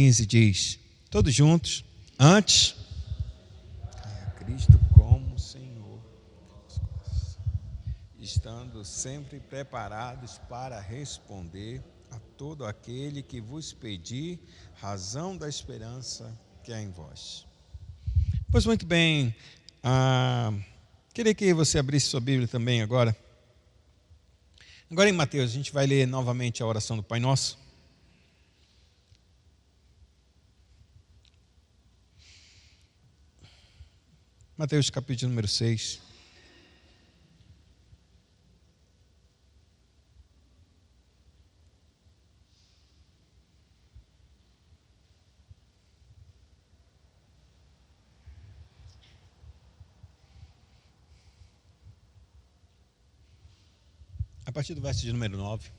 15 diz, todos juntos, antes, a Cristo como Senhor, estando sempre preparados para responder a todo aquele que vos pedir razão da esperança que há em vós. Pois muito bem, queria que você abrisse sua Bíblia também agora. Agora em Mateus, a gente vai ler novamente a oração do Pai Nosso. Mateus capítulo número 6. A partir do verso de número 9.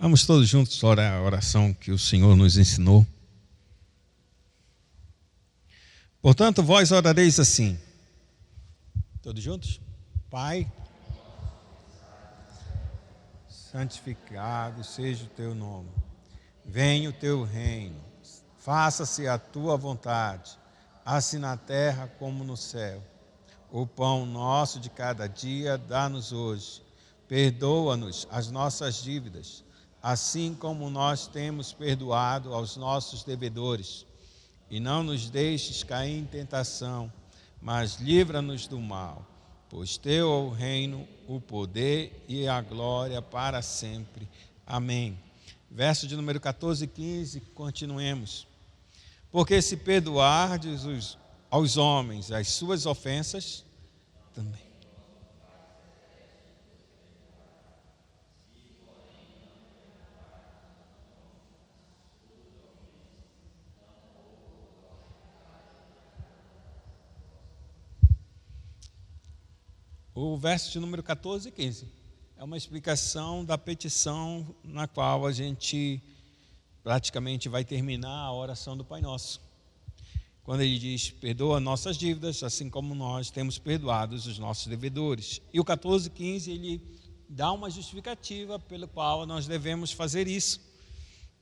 Vamos todos juntos orar a oração que o Senhor nos ensinou. Portanto, vós orareis assim. Todos juntos? Pai, santificado seja o teu nome. Venha o teu reino. Faça-se a tua vontade, assim na terra como no céu. O pão nosso de cada dia dá-nos hoje. Perdoa-nos as nossas dívidas, assim como nós temos perdoado aos nossos devedores. E não nos deixes cair em tentação, mas livra-nos do mal. Pois teu é o reino, o poder e a glória para sempre. Amém. Verso de número 14 e 15, continuemos. Porque se perdoardes aos homens as suas ofensas, também. O verso de número 14 e 15 é uma explicação da petição na qual a gente praticamente vai terminar a oração do Pai Nosso. Quando ele diz, perdoa nossas dívidas, assim como nós temos perdoado os nossos devedores. E o 14 e 15, ele dá uma justificativa pelo qual nós devemos fazer isso.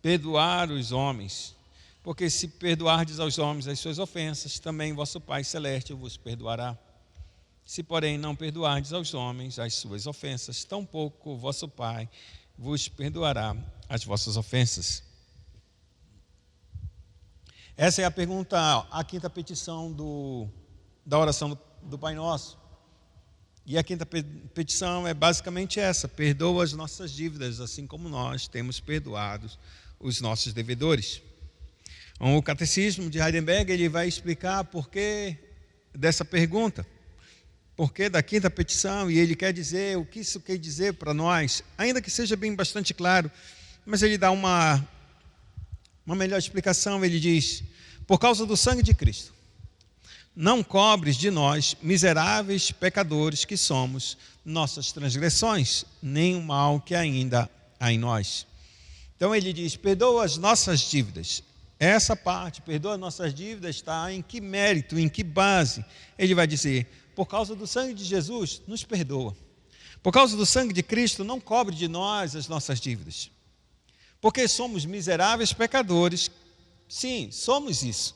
Perdoar os homens. Porque se perdoardes aos homens as suas ofensas, também vosso Pai Celeste vos perdoará. Se, porém, não perdoardes aos homens as suas ofensas, tampouco o vosso Pai vos perdoará as vossas ofensas. Essa é a pergunta, a quinta petição da oração do Pai Nosso. E a quinta petição é basicamente essa: perdoa as nossas dívidas, assim como nós temos perdoado os nossos devedores. O Catecismo de Heidelberg, ele vai explicar por que dessa pergunta. Porque da quinta petição, e ele quer dizer o que isso quer dizer para nós, ainda que seja bem bastante claro, mas ele dá uma melhor explicação. Ele diz, por causa do sangue de Cristo, não cobres de nós, miseráveis pecadores que somos, nossas transgressões, nem o mal que ainda há em nós. Então ele diz, perdoa as nossas dívidas. Essa parte, perdoa as nossas dívidas, está em que mérito, em que base? Ele vai dizer, por causa do sangue de Jesus, nos perdoa. Por causa do sangue de Cristo, não cobre de nós as nossas dívidas. Porque somos miseráveis pecadores. Sim, somos isso.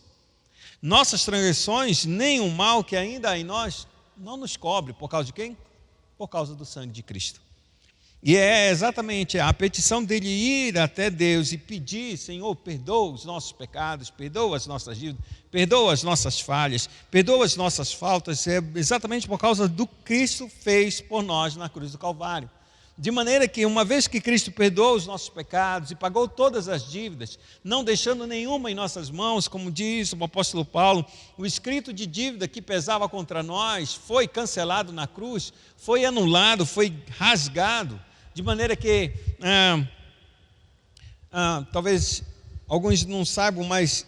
Nossas transgressões, nem o mal que ainda há em nós, não nos cobre. Por causa de quem? Por causa do sangue de Cristo. E é exatamente a petição dele ir até Deus e pedir, Senhor, perdoa os nossos pecados, perdoa as nossas dívidas, perdoa as nossas falhas, perdoa as nossas faltas, é exatamente por causa do que Cristo fez por nós na cruz do Calvário. De maneira que, uma vez que Cristo perdoou os nossos pecados e pagou todas as dívidas, não deixando nenhuma em nossas mãos, como diz o apóstolo Paulo, o escrito de dívida que pesava contra nós foi cancelado na cruz, foi anulado, foi rasgado. De maneira que, talvez alguns não saibam, mas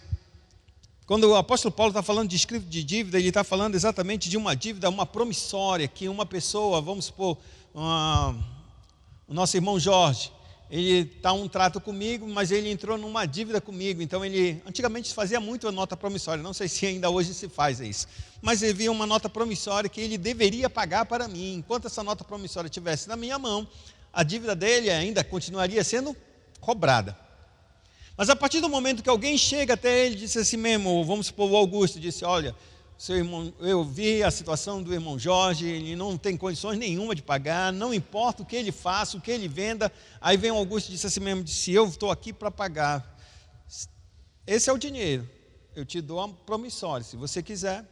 quando o apóstolo Paulo está falando de escrito de dívida, ele está falando exatamente de uma dívida, uma promissória, que uma pessoa, vamos supor, o nosso irmão Jorge, ele está um trato comigo, mas ele entrou numa dívida comigo. Então ele, antigamente se fazia muito a nota promissória, não sei se ainda hoje se faz isso, mas ele via uma nota promissória que ele deveria pagar para mim. Enquanto essa nota promissória estivesse na minha mão, a dívida dele ainda continuaria sendo cobrada. Mas a partir do momento que alguém chega até ele e disse assim mesmo, vamos supor, o Augusto disse, olha, seu irmão, eu vi a situação do irmão Jorge, ele não tem condições nenhuma de pagar, não importa o que ele faça, o que ele venda. Aí vem o Augusto e disse assim mesmo, disse, eu estou aqui para pagar. Esse é o dinheiro, eu te dou a promissória, se você quiser.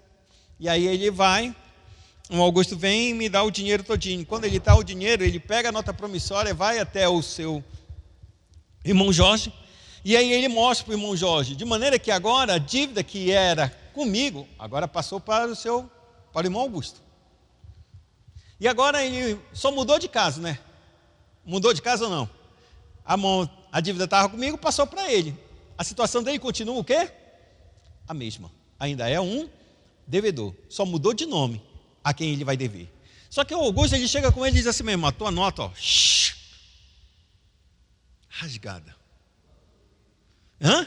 E aí ele vai, o Augusto vem e me dá o dinheiro todinho. Quando ele dá o dinheiro, ele pega a nota promissória, vai até o seu irmão Jorge, e aí ele mostra para o irmão Jorge, de maneira que agora a dívida que era comigo, agora passou para o irmão Augusto. E agora ele só mudou de casa, né? Mudou de casa ou não? A dívida estava comigo, passou para ele. A situação dele continua o quê? A mesma. Ainda é um devedor. Só mudou de nome a quem ele vai dever. Só que o Augusto, ele chega com ele e diz assim mesmo, a tua nota, ó, rasgada. Hã?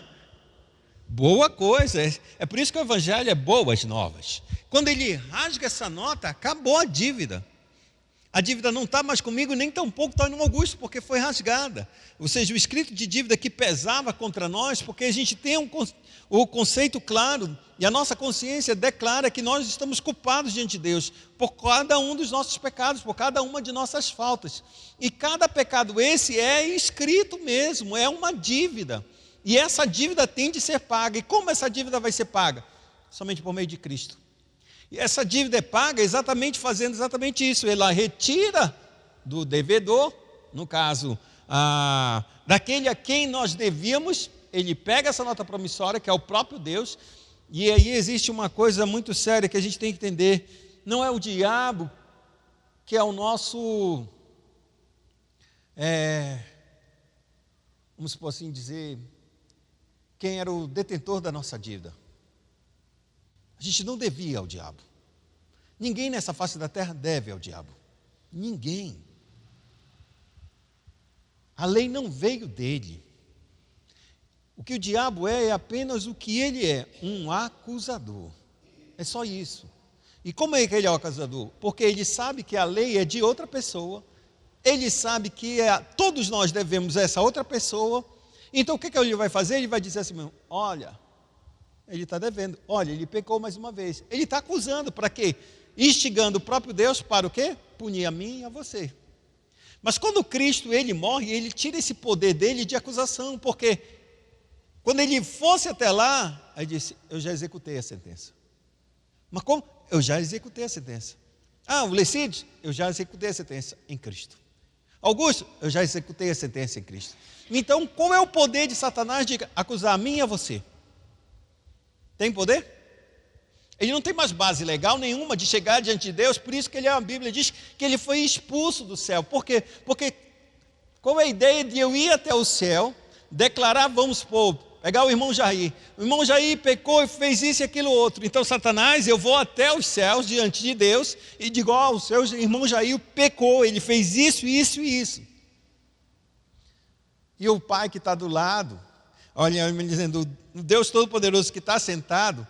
Boa coisa, é por isso que o evangelho é boas novas. Quando ele rasga essa nota, acabou a dívida. A dívida não está mais comigo, nem tampouco está no Augusto, porque foi rasgada. Ou seja, o escrito de dívida que pesava contra nós, porque a gente tem o conceito claro, e a nossa consciência declara que nós estamos culpados diante de Deus, por cada um dos nossos pecados, por cada uma de nossas faltas. E cada pecado esse é escrito mesmo, é uma dívida. E essa dívida tem de ser paga. E como essa dívida vai ser paga? Somente por meio de Cristo. E essa dívida é paga fazendo exatamente isso. Ela retira do devedor, no caso, daquele a quem nós devíamos, ele pega essa nota promissória, que é o próprio Deus, e aí existe uma coisa muito séria que a gente tem que entender. Não é o diabo que é o nosso, vamos por assim dizer, quem era o detentor da nossa dívida. A gente não devia ao diabo. Ninguém nessa face da terra deve ao diabo. Ninguém. A lei não veio dele. O que o diabo é apenas o que ele é, um acusador. É só isso. E como é que ele é o acusador? Porque ele sabe que a lei é de outra pessoa, ele sabe que todos nós devemos a essa outra pessoa. Então o que ele vai fazer? Ele vai dizer assim, olha, ele está devendo, olha, ele pecou mais uma vez. Ele está acusando, para quê? Instigando o próprio Deus para o quê? Punir a mim e a você. Mas quando Cristo, ele morre, ele tira esse poder dele de acusação, porque quando ele fosse até lá, aí disse, eu já executei a sentença. Mas como? Eu já executei a sentença. O Lecídios, eu já executei a sentença em Cristo. Augusto, eu já executei a sentença em Cristo. Então, qual é o poder de Satanás de acusar a mim e a você? Tem poder? Ele não tem mais base legal nenhuma de chegar diante de Deus, por isso que a Bíblia diz que ele foi expulso do céu. Por quê? Porque qual é a ideia de eu ir até o céu, declarar, vamos supor, pegar o irmão Jair. O irmão Jair pecou e fez isso e aquilo outro. Então, Satanás, eu vou até os céus diante de Deus e digo, o seu irmão Jair pecou, ele fez isso, isso e isso. E o pai que está do lado, olha, me dizendo, o Deus Todo-Poderoso que está sentado,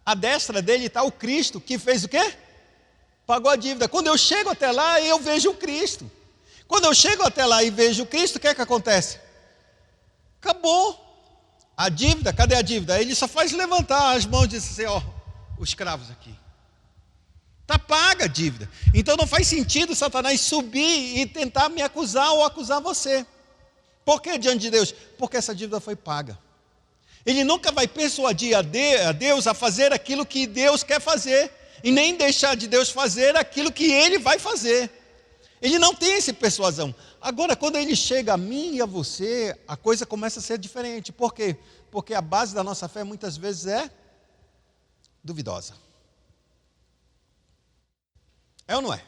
à destra dele está o Cristo, que fez o quê? Pagou a dívida. Quando eu chego até lá, eu vejo o Cristo. Quando eu chego até lá e vejo o Cristo, o que é que acontece? Acabou. A dívida, cadê a dívida? Ele só faz levantar as mãos e dizer assim, os cravos aqui. Está paga a dívida. Então não faz sentido Satanás subir e tentar me acusar ou acusar você. Por que diante de Deus? Porque essa dívida foi paga. Ele nunca vai persuadir a Deus a fazer aquilo que Deus quer fazer, e nem deixar de Deus fazer aquilo que Ele vai fazer. Ele não tem essa persuasão. Agora, quando ele chega a mim e a você, a coisa começa a ser diferente. Por quê? Porque a base da nossa fé muitas vezes é duvidosa. É ou não é?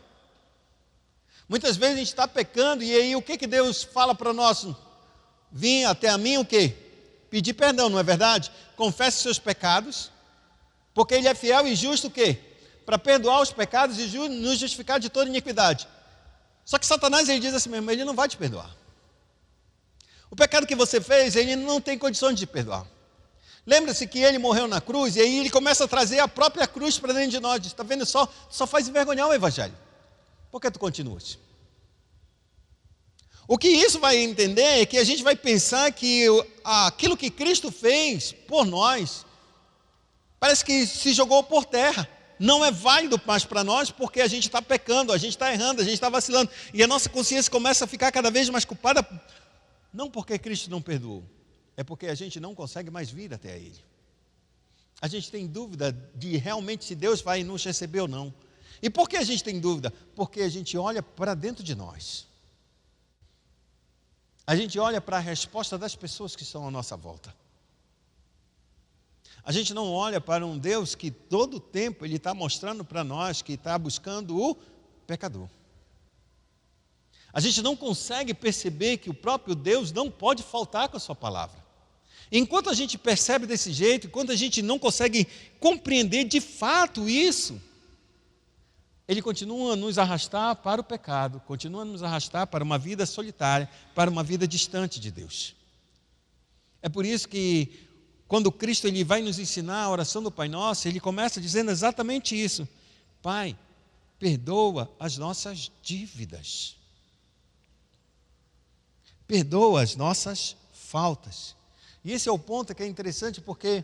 Muitas vezes a gente está pecando, e aí o que Deus fala para nós? Vim até a mim o quê? Pedir perdão, não é verdade? Confesse seus pecados, porque Ele é fiel e justo o quê? Para perdoar os pecados e nos justificar de toda iniquidade. Só que Satanás, ele diz assim mesmo, ele não vai te perdoar. O pecado que você fez, ele não tem condições de perdoar. Lembra-se que ele morreu na cruz, e aí ele começa a trazer a própria cruz para dentro de nós. Está vendo só? Só faz envergonhar o evangelho. Por que tu continuas? O que isso vai entender é que a gente vai pensar que aquilo que Cristo fez por nós, parece que se jogou por terra. Não é válido mais para nós, porque a gente está pecando, a gente está errando, a gente está vacilando. E a nossa consciência começa a ficar cada vez mais culpada, não porque Cristo não perdoou, é porque a gente não consegue mais vir até Ele. A gente tem dúvida de realmente se Deus vai nos receber ou não. E por que a gente tem dúvida? Porque a gente olha para dentro de nós. A gente olha para a resposta das pessoas que estão à nossa volta. A gente não olha para um Deus que todo o tempo Ele está mostrando para nós que está buscando o pecador. A gente não consegue perceber que o próprio Deus não pode faltar com a sua palavra. Enquanto a gente percebe desse jeito, enquanto a gente não consegue compreender de fato isso, Ele continua a nos arrastar para o pecado, continua a nos arrastar para uma vida solitária, para uma vida distante de Deus. É por isso que quando Cristo ele vai nos ensinar a oração do Pai Nosso, Ele começa dizendo exatamente isso: Pai, perdoa as nossas dívidas. Perdoa as nossas faltas. E esse é o ponto que é interessante, porque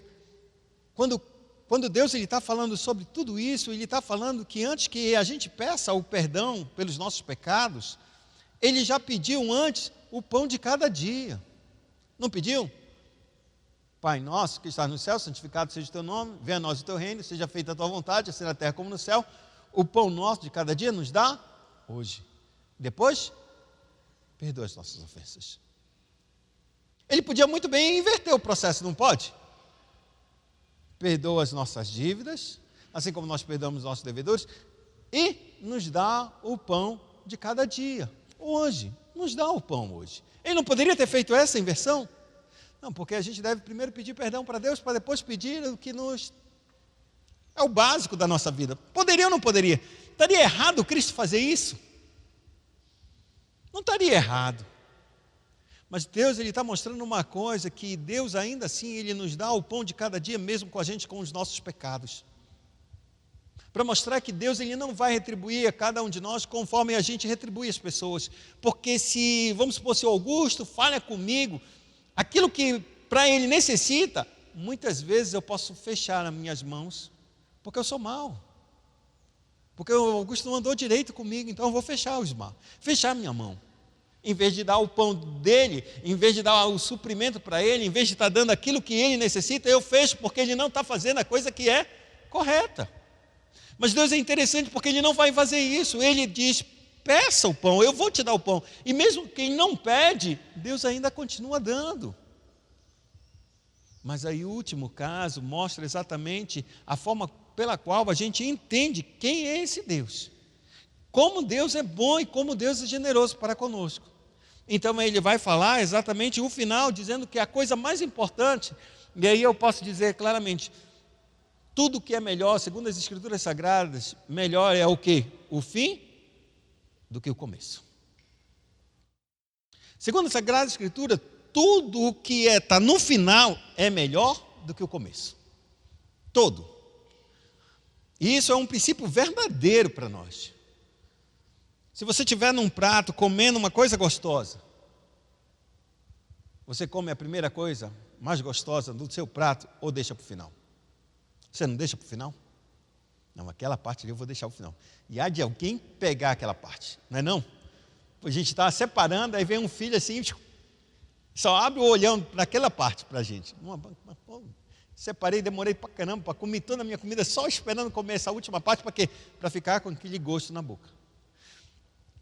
quando Deus está falando sobre tudo isso, Ele está falando que antes que a gente peça o perdão pelos nossos pecados, Ele já pediu antes o pão de cada dia. Não pediu? Pai nosso que estás no céu, santificado seja o teu nome, venha a nós o teu reino, seja feita a tua vontade, assim na terra como no céu. O pão nosso de cada dia nos dá hoje. Depois, perdoa as nossas ofensas. Ele podia muito bem inverter o processo, não pode? Perdoa as nossas dívidas, assim como nós perdoamos os nossos devedores, e nos dá o pão de cada dia. Hoje, nos dá o pão hoje. Ele não poderia ter feito essa inversão? Não, porque a gente deve primeiro pedir perdão para Deus, para depois pedir o que nos... é o básico da nossa vida. Poderia ou não poderia? Estaria errado Cristo fazer isso? Não estaria errado. Mas Deus está mostrando uma coisa, que Deus ainda assim, Ele nos dá o pão de cada dia, mesmo com a gente, com os nossos pecados. Para mostrar que Deus ele não vai retribuir a cada um de nós conforme a gente retribui as pessoas. Porque se, vamos supor, se o Augusto falha comigo, aquilo que para ele necessita, muitas vezes eu posso fechar as minhas mãos, porque eu sou mau. Porque o Augusto não andou direito comigo, então eu vou fechar minha mão. Em vez de dar o pão dele, em vez de dar o suprimento para ele, em vez de estar dando aquilo que ele necessita, eu fecho, porque ele não está fazendo a coisa que é correta. Mas Deus é interessante, porque Ele não vai fazer isso. Ele diz, peça o pão, eu vou te dar o pão. E mesmo quem não pede, Deus ainda continua dando. Mas aí o último caso mostra exatamente a forma pela qual a gente entende quem é esse Deus. Como Deus é bom e como Deus é generoso para conosco. Então Ele vai falar exatamente o final, dizendo que a coisa mais importante, e aí eu posso dizer claramente, tudo que é melhor, segundo as Escrituras Sagradas, melhor é o quê? O fim do que o começo. Segundo a Sagrada Escritura, tudo o que está no final é melhor do que o começo. Todo. E isso é um princípio verdadeiro para nós. Se você estiver num prato comendo uma coisa gostosa, você come a primeira coisa mais gostosa do seu prato ou deixa para o final? Você não deixa para o final? Não, aquela parte ali eu vou deixar para o final. E há de alguém pegar aquela parte, não é não? A gente está separando, aí vem um filho assim, só abre o olhão para aquela parte para a gente. Separei, demorei para caramba, para comer toda a minha comida, só esperando comer essa última parte, para quê? Para ficar com aquele gosto na boca.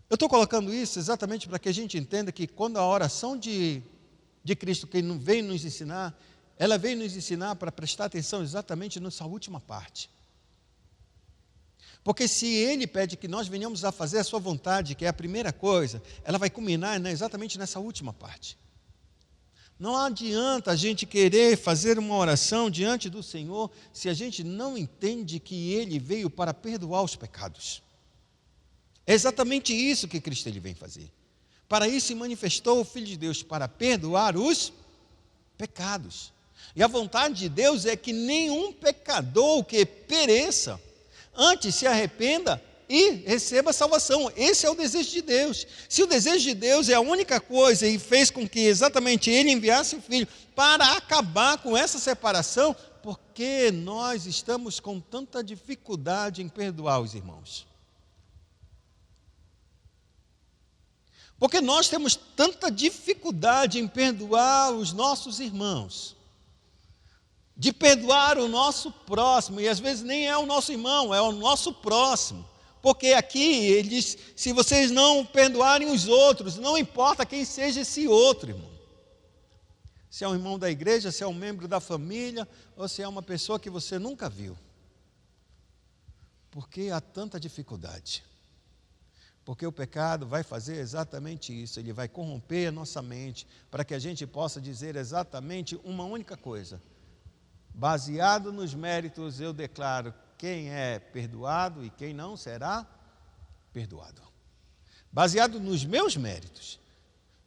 Eu estou colocando isso exatamente para que a gente entenda que quando a oração de Cristo, que veio nos ensinar, ela veio nos ensinar para prestar atenção exatamente nessa última parte. Porque se Ele pede que nós venhamos a fazer a sua vontade, que é a primeira coisa, ela vai culminar exatamente nessa última parte. Não adianta a gente querer fazer uma oração diante do Senhor, se a gente não entende que Ele veio para perdoar os pecados. É exatamente isso que Cristo ele vem fazer. Para isso se manifestou o Filho de Deus, para perdoar os pecados. E a vontade de Deus é que nenhum pecador que pereça, antes se arrependa e receba salvação. Esse é o desejo de Deus. Se o desejo de Deus é a única coisa e fez com que exatamente Ele enviasse o Filho para acabar com essa separação, por que nós estamos com tanta dificuldade em perdoar os irmãos? Porque nós temos tanta dificuldade em perdoar os nossos irmãos, de perdoar o nosso próximo, e às vezes nem é o nosso irmão, é o nosso próximo. Porque aqui ele diz, se vocês não perdoarem os outros, não importa quem seja esse outro, irmão. Se é um irmão da igreja, se é um membro da família, ou se é uma pessoa que você nunca viu. Por que há tanta dificuldade? Porque o pecado vai fazer exatamente isso, ele vai corromper a nossa mente, para que a gente possa dizer exatamente uma única coisa. Baseado nos méritos, eu declaro quem é perdoado e quem não será perdoado. Baseado nos meus méritos,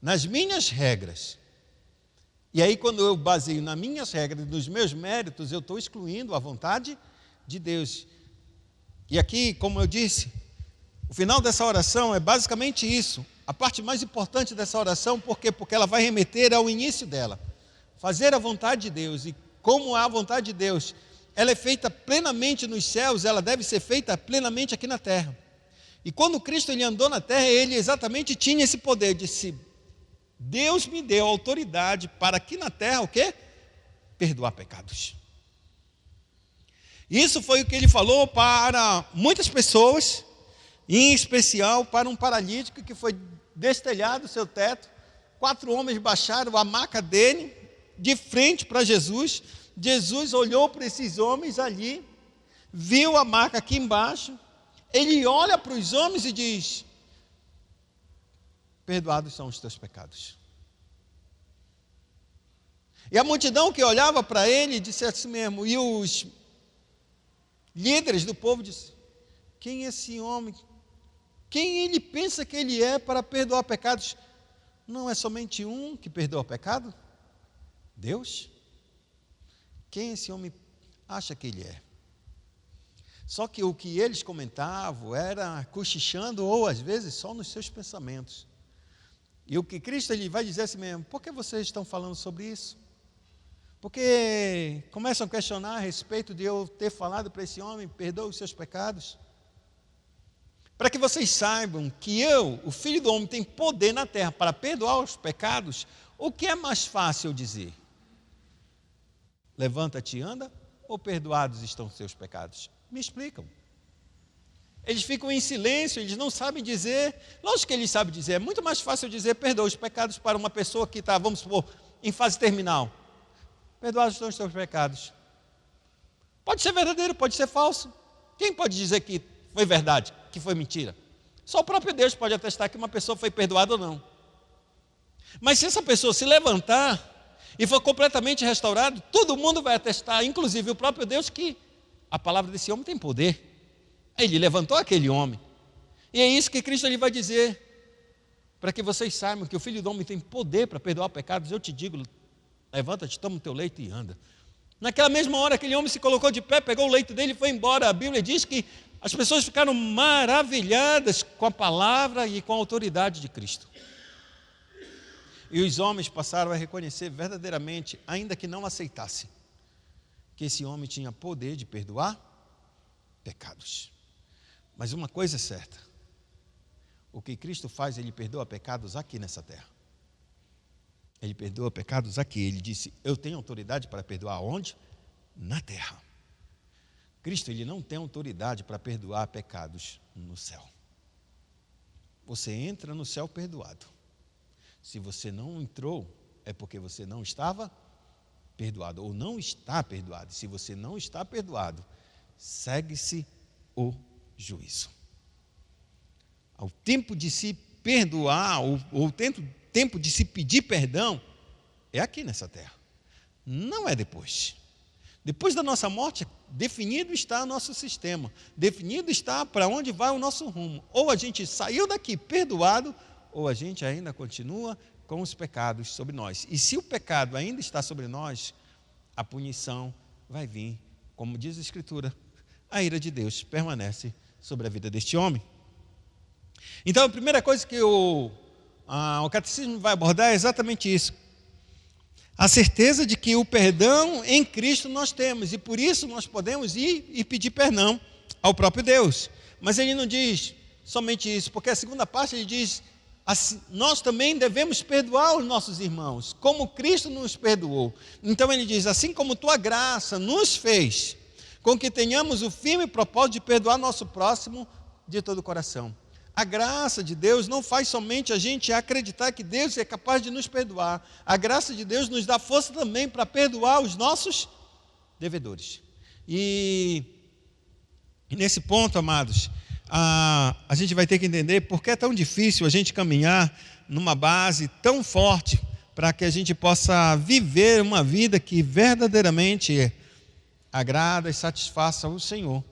nas minhas regras. E aí, quando eu baseio nas minhas regras, nos meus méritos, eu estou excluindo a vontade de Deus. E aqui, como eu disse, o final dessa oração é basicamente isso. A parte mais importante dessa oração, por quê? Porque ela vai remeter ao início dela. Fazer a vontade de Deus. E como a vontade de Deus, ela é feita plenamente nos céus, ela deve ser feita plenamente aqui na terra. E quando Cristo ele andou na terra, ele exatamente tinha esse poder de se Deus me deu autoridade para aqui na terra o quê? Perdoar pecados. Isso foi o que ele falou para muitas pessoas, em especial para um paralítico que foi destelhado o seu teto. 4 homens baixaram a maca dele de frente para Jesus. Jesus olhou para esses homens ali, viu a maca aqui embaixo, ele olha para os homens e diz: perdoados são os teus pecados. E a multidão que olhava para ele disse assim mesmo, e os líderes do povo disseram: quem é esse homem? Quem ele pensa que ele é para perdoar pecados? Não é somente um que perdoa pecado? Deus? Quem esse homem acha que ele é? Só que o que eles comentavam era cochichando ou às vezes só nos seus pensamentos. E o que Cristo ele vai dizer assim mesmo: por que vocês estão falando sobre isso? Porque começam a questionar a respeito de eu ter falado para esse homem: perdoa os seus pecados. Para que vocês saibam que eu, o Filho do Homem, tem poder na terra para perdoar os pecados, o que é mais fácil dizer? Levanta-te e anda, ou perdoados estão os seus pecados? Me explicam. Eles ficam em silêncio, eles não sabem dizer. Lógico que eles sabem dizer, é muito mais fácil dizer perdoa os pecados para uma pessoa que está, vamos supor, em fase terminal. Perdoados estão os teus pecados. Pode ser verdadeiro, pode ser falso. Quem pode dizer que foi verdade, que foi mentira? Só o próprio Deus pode atestar que uma pessoa foi perdoada ou não. Mas se essa pessoa se levantar e for completamente restaurado, todo mundo vai atestar, inclusive o próprio Deus, que a palavra desse homem tem poder. Ele levantou aquele homem. E é isso que Cristo ele vai dizer, para que vocês saibam que o Filho do Homem tem poder para perdoar pecados. Eu te digo, levanta-te, toma o teu leito e anda. Naquela mesma hora, aquele homem se colocou de pé, pegou o leito dele e foi embora. A Bíblia diz que as pessoas ficaram maravilhadas com a palavra e com a autoridade de Cristo. E os homens passaram a reconhecer verdadeiramente, ainda que não aceitassem, que esse homem tinha poder de perdoar pecados. Mas uma coisa é certa: o que Cristo faz, Ele perdoa pecados aqui nessa terra. Ele perdoa pecados aqui. Ele disse: eu tenho autoridade para perdoar onde? Na terra. Cristo, Ele não tem autoridade para perdoar pecados no céu. Você entra no céu perdoado. Se você não entrou, é porque você não estava perdoado, ou não está perdoado. Se você não está perdoado, segue-se o juízo. Ao tempo de se perdoar, ou tempo de se pedir perdão, é aqui nessa terra. Não é depois. Depois da nossa morte, definido está o nosso sistema. Definido está para onde vai o nosso rumo. Ou a gente saiu daqui perdoado, ou a gente ainda continua com os pecados sobre nós. E se o pecado ainda está sobre nós, a punição vai vir, como diz a Escritura, a ira de Deus permanece sobre a vida deste homem. Então, a primeira coisa que o catecismo vai abordar é exatamente isso. A certeza de que o perdão em Cristo nós temos, e por isso nós podemos ir e pedir perdão ao próprio Deus. Mas ele não diz somente isso, porque a segunda parte ele diz, assim, nós também devemos perdoar os nossos irmãos, como Cristo nos perdoou. Então ele diz, assim como tua graça nos fez, com que tenhamos o firme propósito de perdoar nosso próximo de todo o coração. A graça de Deus não faz somente a gente acreditar que Deus é capaz de nos perdoar. A graça de Deus nos dá força também para perdoar os nossos devedores. E nesse ponto, amados, a gente vai ter que entender por que é tão difícil a gente caminhar numa base tão forte para que a gente possa viver uma vida que verdadeiramente agrada e satisfaça o Senhor.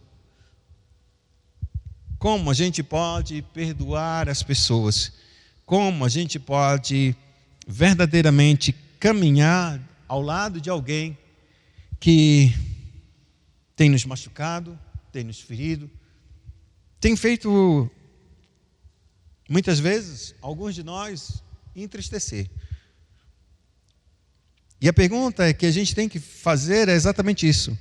Como a gente pode perdoar as pessoas? Como a gente pode verdadeiramente caminhar ao lado de alguém que tem nos machucado, tem nos ferido, tem feito, muitas vezes, alguns de nós entristecer. E a pergunta que a gente tem que fazer é exatamente isso.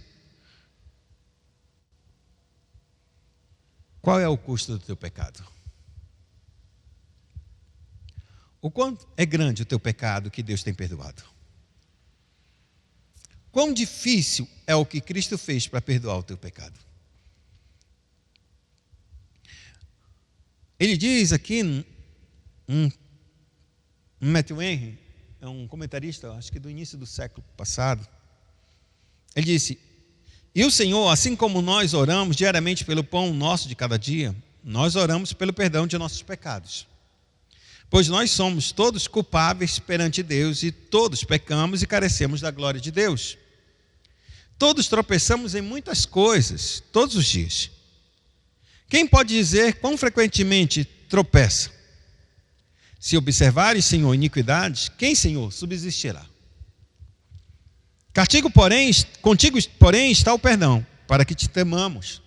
Qual é o custo do teu pecado? O quanto é grande o teu pecado que Deus tem perdoado? Quão difícil é o que Cristo fez para perdoar o teu pecado? Ele diz aqui, Matthew Henry, é um comentarista, acho que do início do século passado, ele disse, e o Senhor, assim como nós oramos diariamente pelo pão nosso de cada dia, nós oramos pelo perdão de nossos pecados. Pois nós somos todos culpáveis perante Deus e todos pecamos e carecemos da glória de Deus. Todos tropeçamos em muitas coisas, todos os dias. Quem pode dizer quão frequentemente tropeça? Se observares, Senhor, iniquidades, quem, Senhor, subsistirá? Contigo, porém, está o perdão, para que te temamos.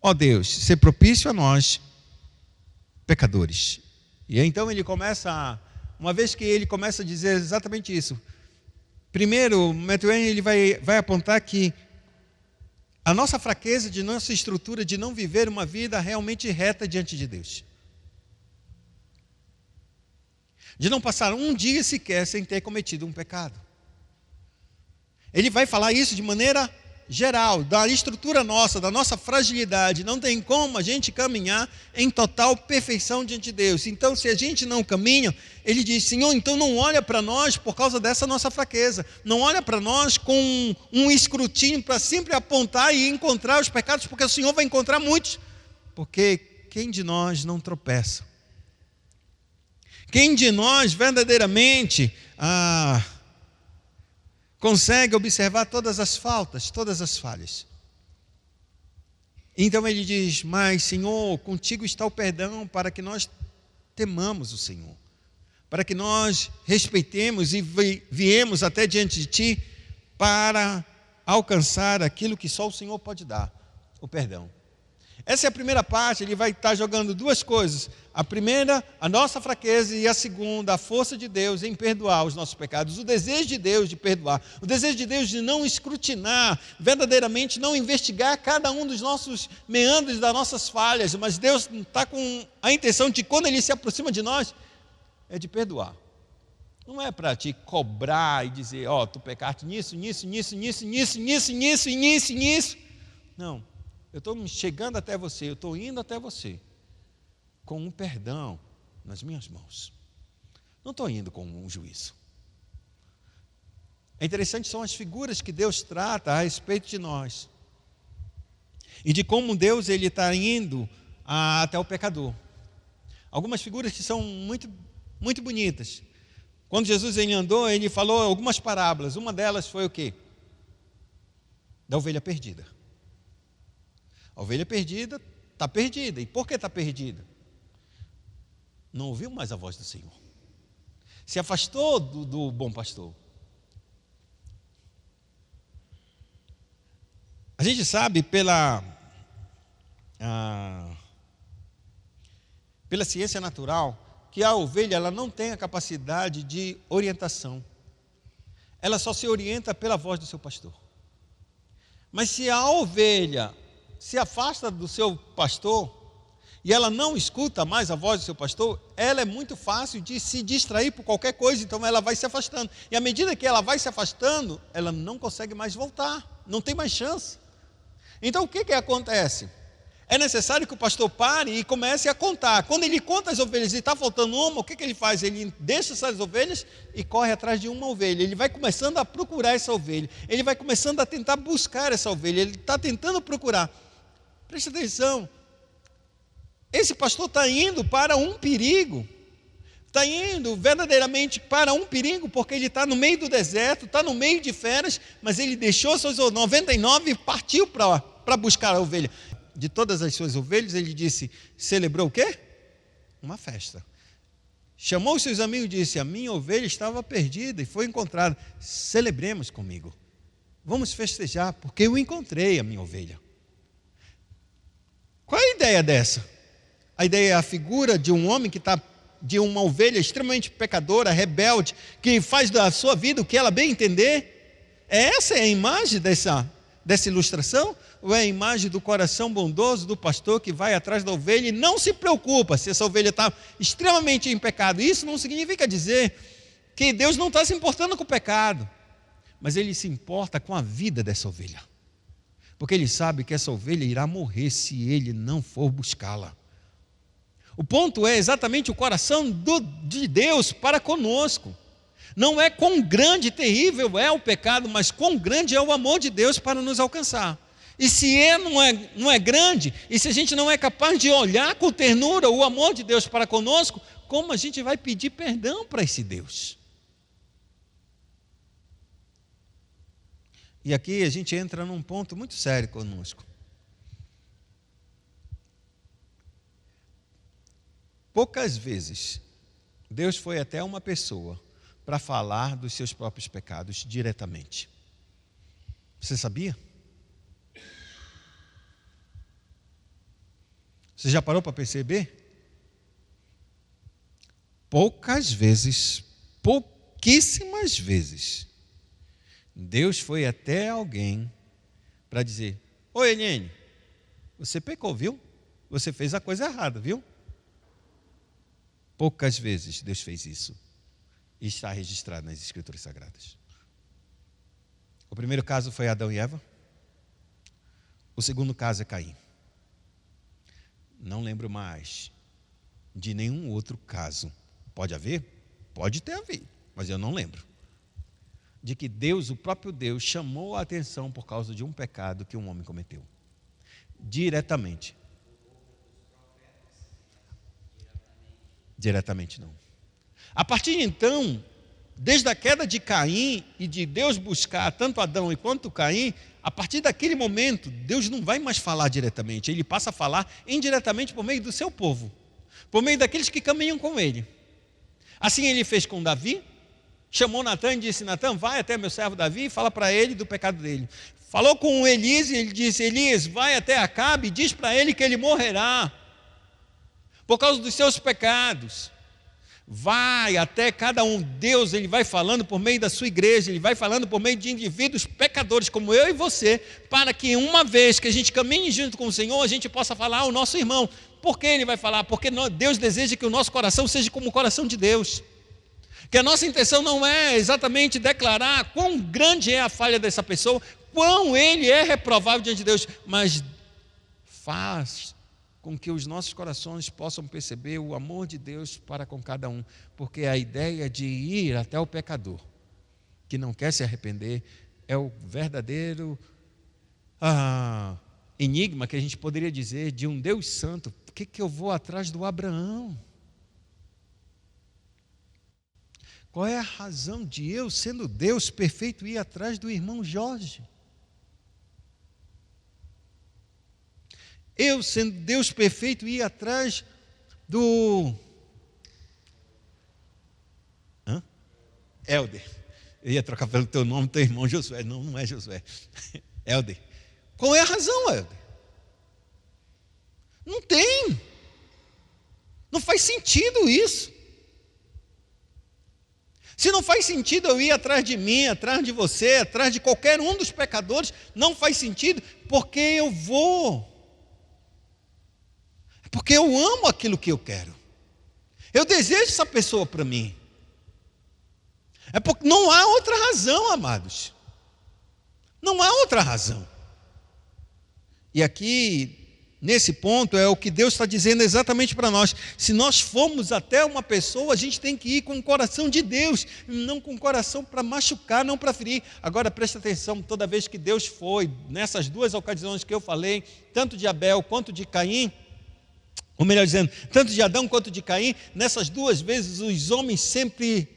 Ó Deus, ser propício a nós, pecadores. E então ele começa, uma vez que ele começa a dizer exatamente isso, primeiro, Matthew Henry, ele vai apontar que a nossa fraqueza de nossa estrutura de não viver uma vida realmente reta diante de Deus. De não passar um dia sequer sem ter cometido um pecado. Ele vai falar isso de maneira geral, da estrutura nossa, da nossa fragilidade. Não tem como a gente caminhar em total perfeição diante de Deus. Então, se a gente não caminha, ele diz, Senhor, então não olha para nós por causa dessa nossa fraqueza. Não olha para nós com um escrutínio para sempre apontar e encontrar os pecados, porque o Senhor vai encontrar muitos. Porque quem de nós não tropeça? Quem de nós verdadeiramente consegue observar todas as faltas, todas as falhas? Então ele diz, mas Senhor, contigo está o perdão para que nós temamos o Senhor, para que nós respeitemos e viemos até diante de Ti para alcançar aquilo que só o Senhor pode dar, o perdão. Essa é a primeira parte, ele vai estar jogando duas coisas. A primeira, a nossa fraqueza, e a segunda, a força de Deus em perdoar os nossos pecados. O desejo de Deus de perdoar. O desejo de Deus de não escrutinar, verdadeiramente não investigar cada um dos nossos meandros, das nossas falhas. Mas Deus está com a intenção de, quando Ele se aproxima de nós, é de perdoar. Não é para te cobrar e dizer, ó, tu pecaste nisso. Não. Eu estou chegando até você, eu estou indo até você com um perdão nas minhas mãos. Não estou indo com um juízo. É interessante, são as figuras que Deus trata a respeito de nós. E de como Deus ele está indo até o pecador. Algumas figuras que são muito, muito bonitas. Quando Jesus ele andou, ele falou algumas parábolas. Uma delas foi o quê? Da ovelha perdida. A ovelha perdida está perdida. E por que está perdida? não ouviu mais a voz do Senhor. Se afastou do bom pastor. A gente sabe pela ciência natural que a ovelha ela não tem a capacidade de orientação. Ela só se orienta pela voz do seu pastor. Mas se a ovelha se afasta do seu pastor e ela não escuta mais a voz do seu pastor, ela é muito fácil de se distrair por qualquer coisa, então ela vai se afastando. E à medida que ela vai se afastando, ela não consegue mais voltar, não tem mais chance. Então o que acontece? É necessário que o pastor pare e comece a contar. Quando ele conta as ovelhas e está faltando uma, o que ele faz? Ele deixa essas ovelhas e corre atrás de uma ovelha. Ele vai começando a procurar essa ovelha. Ele vai começando a tentar buscar essa ovelha. Ele está tentando procurar. Preste atenção. Esse pastor está indo para um perigo. Está indo verdadeiramente para um perigo, porque ele está no meio do deserto, está no meio de feras, mas ele deixou seus 99 e partiu para buscar a ovelha. De todas as suas ovelhas, ele disse, celebrou o quê? Uma festa. Chamou os seus amigos e disse, a minha ovelha estava perdida e foi encontrada. Celebremos comigo. Vamos festejar, porque eu encontrei a minha ovelha. Qual é a ideia dessa? A ideia é a figura de um homem que está, de uma ovelha extremamente pecadora, rebelde, que faz da sua vida o que ela bem entender. Essa é a imagem dessa ilustração? Ou é a imagem do coração bondoso do pastor que vai atrás da ovelha e não se preocupa se essa ovelha está extremamente em pecado? Isso não significa dizer que Deus não está se importando com o pecado, mas Ele se importa com a vida dessa ovelha, porque Ele sabe que essa ovelha irá morrer se Ele não for buscá-la. O ponto é exatamente o coração de Deus para conosco. Não é quão grande e terrível é o pecado, mas quão grande é o amor de Deus para nos alcançar. E se não é grande, e se a gente não é capaz de olhar com ternura o amor de Deus para conosco, como a gente vai pedir perdão para esse Deus? E aqui a gente entra num ponto muito sério conosco. Poucas vezes Deus foi até uma pessoa para falar dos seus próprios pecados diretamente. Você sabia? Você já parou para perceber? Poucas vezes, pouquíssimas vezes, Deus foi até alguém para dizer, oi Eliane, você pecou, viu? Você fez a coisa errada, viu? Poucas vezes Deus fez isso. E está registrado nas Escrituras Sagradas. O primeiro caso foi Adão e Eva. O segundo caso é Caim. Não lembro mais de nenhum outro caso. Pode haver? Pode ter havido, mas eu não lembro. De que Deus, o próprio Deus, chamou a atenção por causa de um pecado que um homem cometeu. Diretamente. Diretamente não. A partir de então, desde a queda de Caim e de Deus buscar tanto Adão quanto Caim, a partir daquele momento, Deus não vai mais falar diretamente, Ele passa a falar indiretamente por meio do seu povo, por meio daqueles que caminham com Ele. Assim Ele fez com Davi, chamou Natã e disse, Natã, vai até meu servo Davi e fala para ele do pecado dele. Falou com Elias e ele disse, Elias, vai até Acabe e diz para ele que ele morrerá por causa dos seus pecados. Vai até cada um. Deus, Ele vai falando por meio da sua igreja, Ele vai falando por meio de indivíduos pecadores como eu e você, para que uma vez que a gente caminhe junto com o Senhor, a gente possa falar ao nosso irmão. Por que Ele vai falar? Porque Deus deseja que o nosso coração seja como o coração de Deus. Que a nossa intenção não é exatamente declarar quão grande é a falha dessa pessoa, quão ele é reprovável diante de Deus, mas faz com que os nossos corações possam perceber o amor de Deus para com cada um, porque a ideia de ir até o pecador que não quer se arrepender é o verdadeiro enigma que a gente poderia dizer de um Deus santo. Por que eu vou atrás do Abraão? Qual é a razão de eu, sendo Deus perfeito, ir atrás do irmão Jorge? Eu, sendo Deus perfeito, ir atrás do Helder. Eu ia trocar pelo teu nome, teu irmão Josué. Não, não é Josué. Helder. Qual é a razão, Helder? Não tem. Não faz sentido isso. Se não faz sentido eu ir atrás de mim, atrás de você, atrás de qualquer um dos pecadores, não faz sentido, porque eu vou. Porque eu amo aquilo que eu quero. Eu desejo essa pessoa para mim. É porque não há outra razão, amados. Não há outra razão. E aqui, nesse ponto, é o que Deus está dizendo exatamente para nós. Se nós formos até uma pessoa, a gente tem que ir com o coração de Deus, não com o coração para machucar, não para ferir. Agora presta atenção, toda vez que Deus foi, nessas duas ocasiões que eu falei, tanto de Abel quanto de Caim, ou melhor dizendo, tanto de Adão quanto de Caim, nessas duas vezes os homens sempre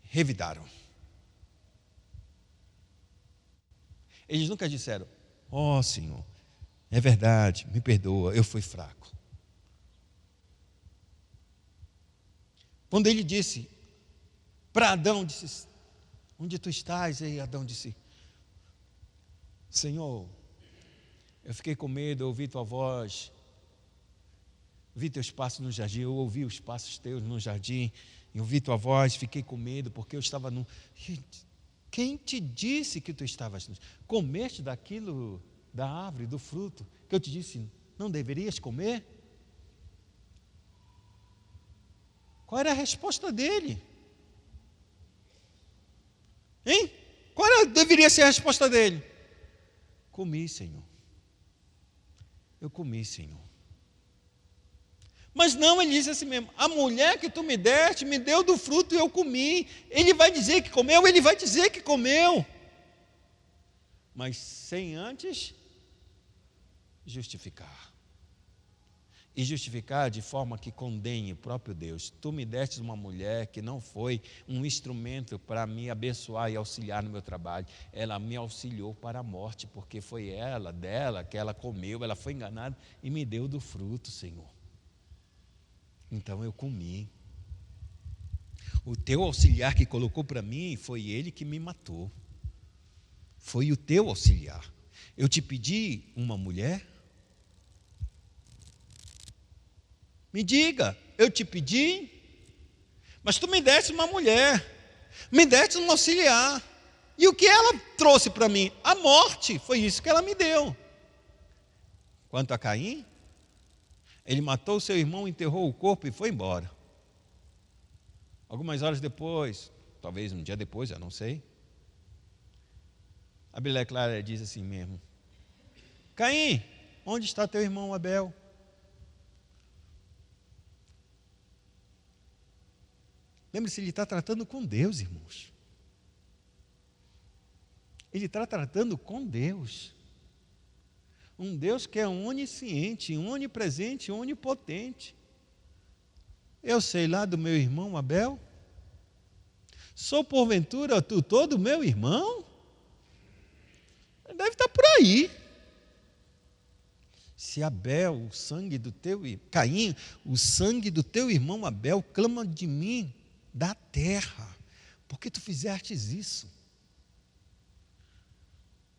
revidaram. Eles nunca disseram: ó Senhor, é verdade, me perdoa, eu fui fraco. Quando ele disse para Adão, disse: onde tu estás? E Adão disse: Senhor, eu fiquei com medo, eu ouvi tua voz, vi teus passos no jardim, eu ouvi os passos teus no jardim, eu ouvi tua voz, fiquei com medo, porque eu estava no... Quem te disse que tu estavas... Comeste daquilo, da árvore, do fruto, que eu te disse, não deverias comer? Qual era a resposta dele? Hein? Deveria ser a resposta dele? Comi, Senhor. Eu comi, Senhor. Mas não, ele disse assim mesmo: a mulher que tu me deste, me deu do fruto e eu comi. Ele vai dizer que comeu? Ele vai dizer que comeu. Mas sem antes justificar. E justificar de forma que condene o próprio Deus. Tu me destes uma mulher que não foi um instrumento para me abençoar e auxiliar no meu trabalho. Ela me auxiliou para a morte, porque foi dela, que ela comeu, ela foi enganada e me deu do fruto, Senhor. Então eu comi. O teu auxiliar que colocou para mim, foi ele que me matou. Foi o teu auxiliar. Eu te pedi uma mulher? Me diga, eu te pedi, mas tu me deste uma mulher, me deste um auxiliar. E o que ela trouxe para mim? A morte, foi isso que ela me deu. Quanto a Caim, ele matou seu irmão, enterrou o corpo e foi embora. Algumas horas depois, talvez um dia depois, eu não sei, a Bíblia clara diz assim mesmo: Caim, onde está teu irmão Abel? Lembre-se, ele está tratando com Deus, irmãos. Ele está tratando com Deus. Um Deus que é onisciente, onipresente, onipotente. Eu sei lá do meu irmão Abel? Sou porventura tutor do meu irmão? Ele deve estar por aí. Se Abel, o sangue do teu Caim, o sangue do teu irmão Abel clama de mim da terra, porque tu fizestes isso.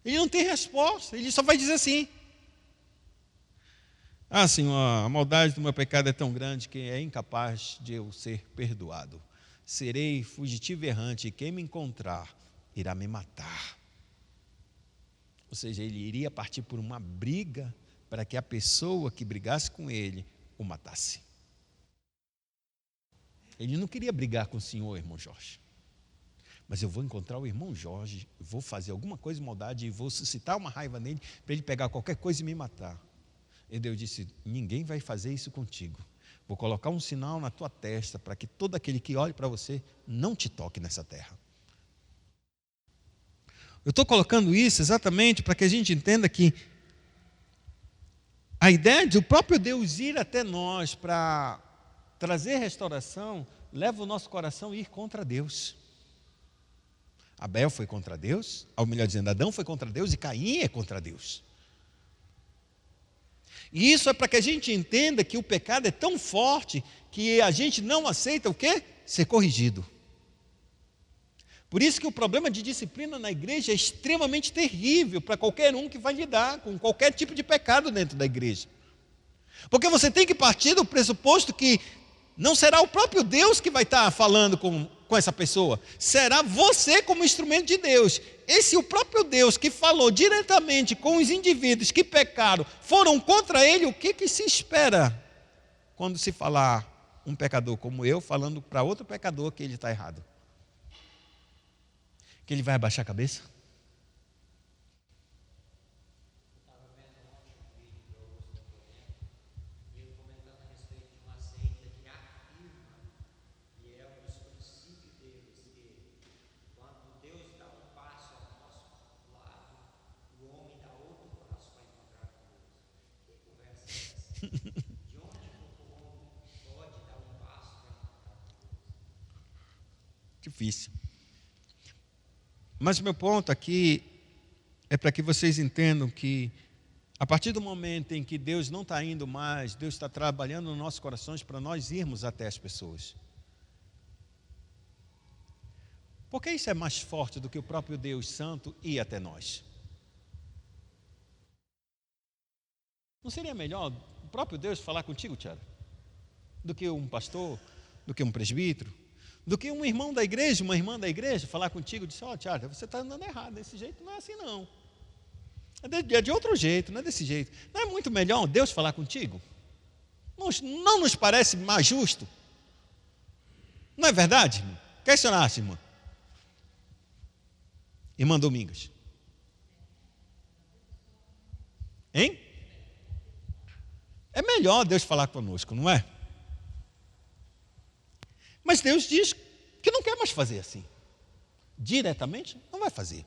Ele não tem resposta, ele só vai dizer assim: ah, Senhor, a maldade do meu pecado é tão grande que é incapaz de eu ser perdoado. Serei fugitivo errante e quem me encontrar irá me matar. Ou seja, ele iria partir por uma briga para que a pessoa que brigasse com ele o matasse. Ele não queria brigar com o Senhor, irmão Jorge. Mas eu vou encontrar o irmão Jorge, vou fazer alguma coisa de maldade e vou suscitar uma raiva nele para ele pegar qualquer coisa e me matar. E Deus disse: ninguém vai fazer isso contigo. Vou colocar um sinal na tua testa para que todo aquele que olhe para você não te toque nessa terra. Eu estou colocando isso exatamente para que a gente entenda que a ideia de o próprio Deus ir até nós para trazer restauração leva o nosso coração a ir contra Deus. Abel foi contra Deus, ou melhor dizendo, Adão foi contra Deus e Caim é contra Deus. E isso é para que a gente entenda que o pecado é tão forte que a gente não aceita o quê? Ser corrigido. Por isso que o problema de disciplina na igreja é extremamente terrível para qualquer um que vai lidar com qualquer tipo de pecado dentro da igreja. Porque você tem que partir do pressuposto que não será o próprio Deus que vai estar falando com essa pessoa, será você como instrumento de Deus. Esse o próprio Deus que falou diretamente com os indivíduos que pecaram, foram contra ele, o que se espera quando se falar um pecador como eu, falando para outro pecador que ele está errado? Que ele vai abaixar a cabeça? Difícil. Mas o meu ponto aqui é para que vocês entendam que a partir do momento em que Deus não está indo mais, Deus está trabalhando nos nossos corações para nós irmos até as pessoas. Porque isso é mais forte do que o próprio Deus Santo ir até nós. Não seria melhor o próprio Deus falar contigo, Tiago? Do que um pastor, do que um presbítero, do que um irmão da igreja, uma irmã da igreja falar contigo e dizer, Tiago, você está andando errado, desse jeito não é assim não. É de outro jeito, não é desse jeito. Não é muito melhor Deus falar contigo? Não nos parece mais justo? Não é verdade, irmão? Quer que você acha, irmã? Irmã Domingos. Hein? É melhor Deus falar conosco, não é? Mas Deus diz que não quer mais fazer assim. Diretamente, não vai fazer.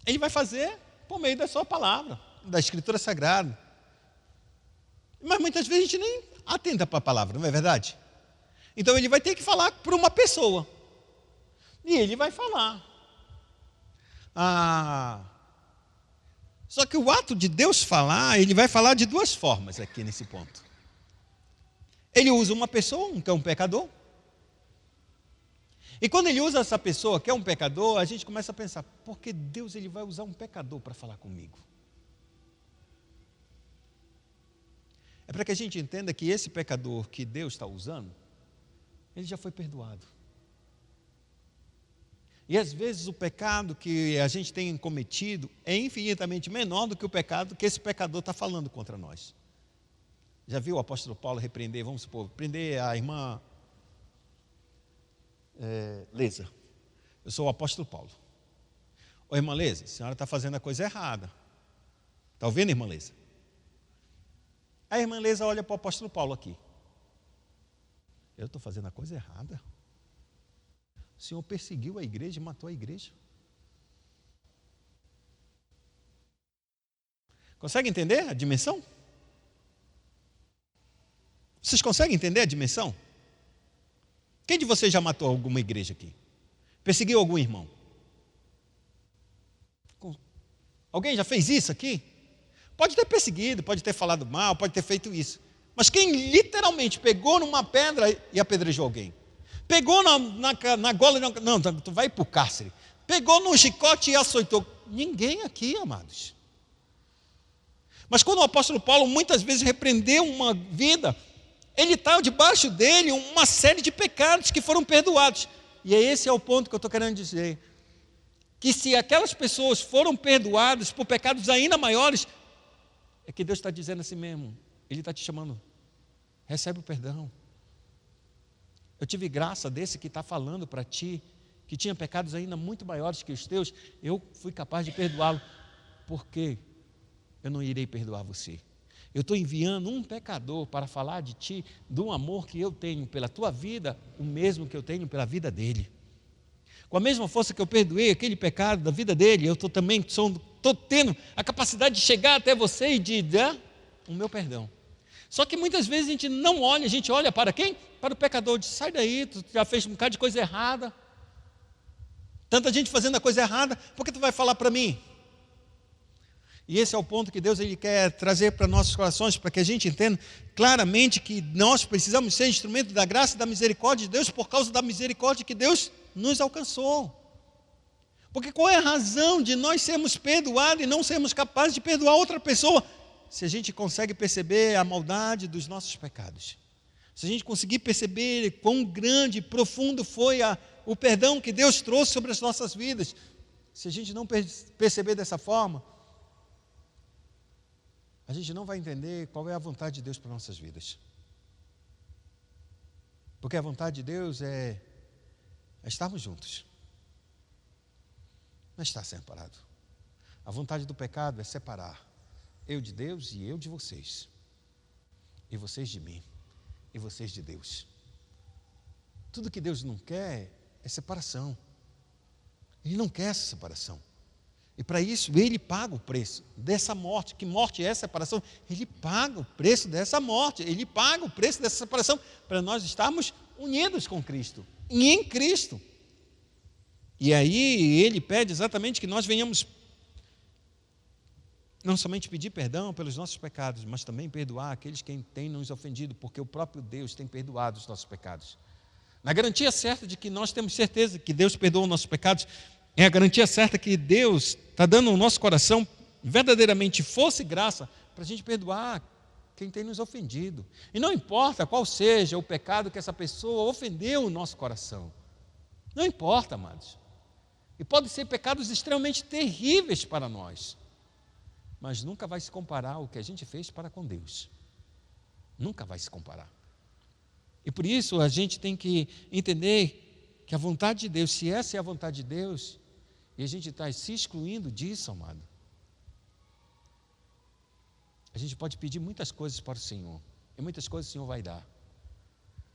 Ele vai fazer por meio da sua palavra, da Escritura Sagrada. Mas muitas vezes a gente nem atenta para a palavra, não é verdade? Então ele vai ter que falar por uma pessoa. E ele vai falar. Só que o ato de Deus falar, ele vai falar de duas formas aqui nesse ponto. Ele usa uma pessoa, que é um pecador. E quando ele usa essa pessoa, que é um pecador, a gente começa a pensar, por que Deus ele vai usar um pecador para falar comigo? É para que a gente entenda que esse pecador que Deus está usando, ele já foi perdoado. E às vezes o pecado que a gente tem cometido é infinitamente menor do que o pecado que esse pecador está falando contra nós. Já viu o apóstolo Paulo repreender, vamos supor, repreender a irmã Leza? Eu sou o apóstolo Paulo. Ô irmã Leza, a senhora está fazendo a coisa errada. Está ouvindo, irmã Leza? A irmã Leza olha para o apóstolo Paulo aqui. Eu estou fazendo a coisa errada? O Senhor perseguiu a igreja e matou a igreja. Consegue entender a dimensão? Vocês conseguem entender a dimensão? Quem de vocês já matou alguma igreja aqui? Perseguiu algum irmão? Alguém já fez isso aqui? Pode ter perseguido, pode ter falado mal, pode ter feito isso. Mas quem literalmente pegou numa pedra e apedrejou alguém? Pegou na gola, não, tu vai para o cárcere. Pegou num chicote e açoitou. Ninguém aqui, amados. Mas quando o apóstolo Paulo muitas vezes repreendeu uma vida, ele está debaixo dele uma série de pecados que foram perdoados. E esse é o ponto que eu estou querendo dizer. Que se aquelas pessoas foram perdoadas por pecados ainda maiores, é que Deus está dizendo assim mesmo. Ele está te chamando. Recebe o perdão. Eu tive graça desse que está falando para ti, que tinha pecados ainda muito maiores que os teus, eu fui capaz de perdoá-lo. Por quê? Eu não irei perdoar você. Eu estou enviando um pecador para falar de ti, do amor que eu tenho pela tua vida, o mesmo que eu tenho pela vida dele. Com a mesma força que eu perdoei aquele pecado da vida dele, eu estou também tendo a capacidade de chegar até você e de dar o meu perdão. Só que muitas vezes a gente não olha, a gente olha para quem? Para o pecador, diz, sai daí, tu já fez um bocado de coisa errada. Tanta gente fazendo a coisa errada, por que tu vai falar para mim? E esse é o ponto que Deus ele quer trazer para nossos corações, para que a gente entenda claramente que nós precisamos ser instrumento da graça e da misericórdia de Deus por causa da misericórdia que Deus nos alcançou. Porque qual é a razão de nós sermos perdoados e não sermos capazes de perdoar outra pessoa? Se a gente consegue perceber a maldade dos nossos pecados. Se a gente conseguir perceber quão grande e profundo foi o perdão que Deus trouxe sobre as nossas vidas. Se a gente não perceber dessa forma, a gente não vai entender qual é a vontade de Deus para nossas vidas. Porque a vontade de Deus é estarmos juntos. Não é estar separado. A vontade do pecado é separar eu de Deus e eu de vocês. E vocês de mim. E vocês de Deus. Tudo que Deus não quer é separação. Ele não quer essa separação. E para isso Ele paga o preço dessa morte. Que morte é separação? Ele paga o preço dessa morte. Ele paga o preço dessa separação para nós estarmos unidos com Cristo. E em Cristo. E aí Ele pede exatamente que nós venhamos não somente pedir perdão pelos nossos pecados, mas também perdoar aqueles que têm nos ofendido, porque o próprio Deus tem perdoado os nossos pecados. Na garantia certa de que nós temos certeza que Deus perdoa os nossos pecados, é a garantia certa que Deus está dando ao nosso coração verdadeiramente força e graça para a gente perdoar quem tem nos ofendido. E não importa qual seja o pecado que essa pessoa ofendeu o nosso coração. Não importa, amados. E podem ser pecados extremamente terríveis para nós. Mas nunca vai se comparar ao que a gente fez para com Deus. Nunca vai se comparar. E por isso a gente tem que entender que a vontade de Deus, se essa é a vontade de Deus, e a gente está se excluindo disso, amado, a gente pode pedir muitas coisas para o Senhor, e muitas coisas o Senhor vai dar,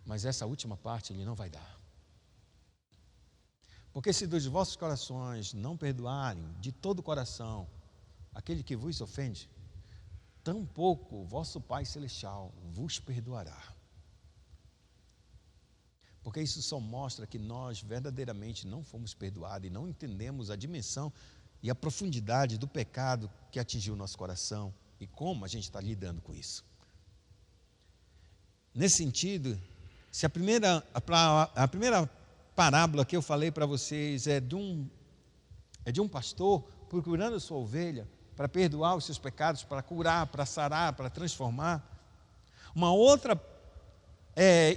mas essa última parte Ele não vai dar. Porque se dos vossos corações não perdoarem de todo o coração aquele que vos ofende, tampouco o vosso Pai Celestial vos perdoará. Porque isso só mostra que nós verdadeiramente não fomos perdoados e não entendemos a dimensão e a profundidade do pecado que atingiu o nosso coração e como a gente está lidando com isso. Nesse sentido, se a primeira parábola que eu falei para vocês é de um pastor procurando a sua ovelha para perdoar os seus pecados, para curar, para sarar, para transformar. Uma outra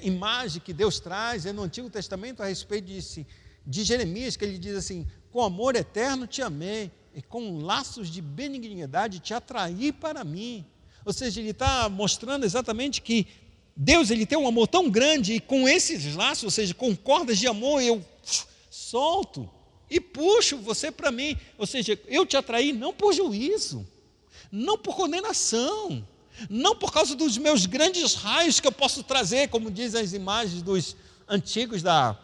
imagem que Deus traz é no Antigo Testamento a respeito de Jeremias, que ele diz assim: com amor eterno te amei, e com laços de benignidade te atraí para mim. Ou seja, ele está mostrando exatamente que Deus ele tem um amor tão grande, e com esses laços, ou seja, com cordas de amor, eu solto e puxo você para mim. Ou seja, eu te atraí não por juízo, não por condenação, não por causa dos meus grandes raios que eu posso trazer, como dizem as imagens dos antigos da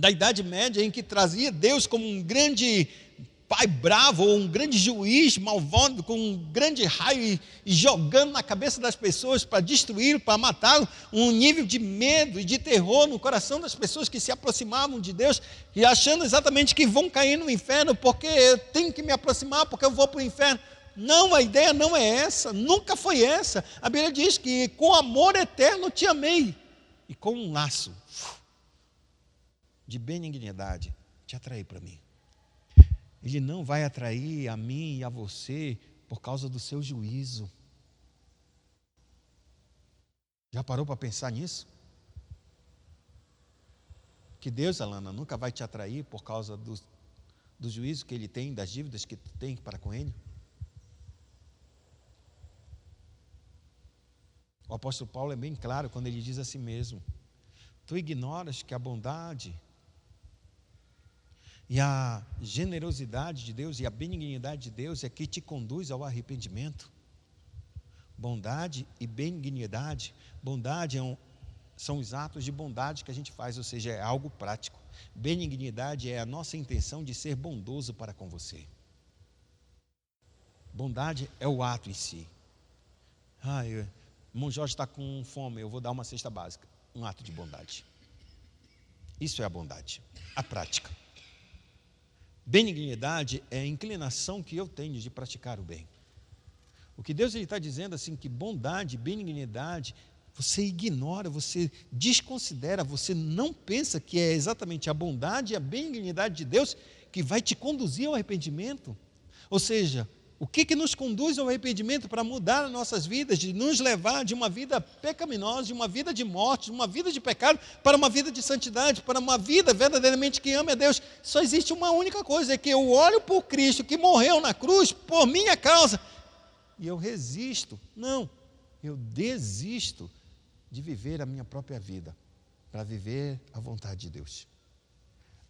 Idade Média, em que trazia Deus como um grande pai bravo, ou um grande juiz malvado, com um grande raio e jogando na cabeça das pessoas para destruir, para matar, um nível de medo e de terror no coração das pessoas que se aproximavam de Deus, e achando exatamente que vão cair no inferno, porque eu tenho que me aproximar, porque eu vou para o inferno. Não, a ideia não é essa, nunca foi essa. A Bíblia diz que com amor eterno te amei, e com um laço de benignidade te atraí para mim. Ele não vai atrair a mim e a você por causa do seu juízo. Já parou para pensar nisso? Que Deus, Alana, nunca vai te atrair por causa do juízo que Ele tem, das dívidas que tu tem para com Ele? O apóstolo Paulo é bem claro quando ele diz assim mesmo: tu ignoras que a bondade e a generosidade de Deus e a benignidade de Deus é que te conduz ao arrependimento. Bondade e benignidade. Bondade são os atos de bondade que a gente faz, ou seja, é algo prático. Benignidade é a nossa intenção de ser bondoso para com você. Bondade é o ato em si. O irmão Jorge está com fome, eu vou dar uma cesta básica. Um ato de bondade. Isso é a bondade, a prática. Benignidade é a inclinação que eu tenho de praticar o bem. O que Deus está dizendo assim, que bondade, benignidade, você ignora, você desconsidera, você não pensa que é exatamente a bondade e a benignidade de Deus que vai te conduzir ao arrependimento. Ou seja, o que nos conduz ao arrependimento para mudar as nossas vidas, de nos levar de uma vida pecaminosa, de uma vida de morte, de uma vida de pecado, para uma vida de santidade, para uma vida verdadeiramente que ame a Deus. Só existe uma única coisa, é que eu olho por Cristo que morreu na cruz por minha causa e eu resisto. Não, eu desisto de viver a minha própria vida, para viver a vontade de Deus.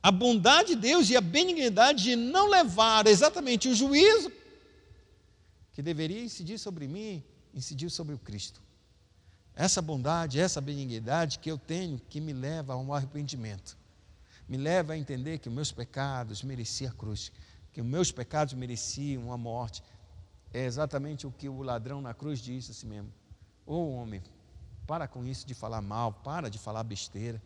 A bondade de Deus e a benignidade de não levar exatamente o juízo que deveria incidir sobre mim, incidiu sobre o Cristo. Essa bondade, essa benignidade que eu tenho, que me leva a um arrependimento, me leva a entender que os meus pecados mereciam a cruz, que os meus pecados mereciam a morte. É exatamente o que o ladrão na cruz disse assim mesmo: ô homem, para com isso de falar mal, para de falar besteira.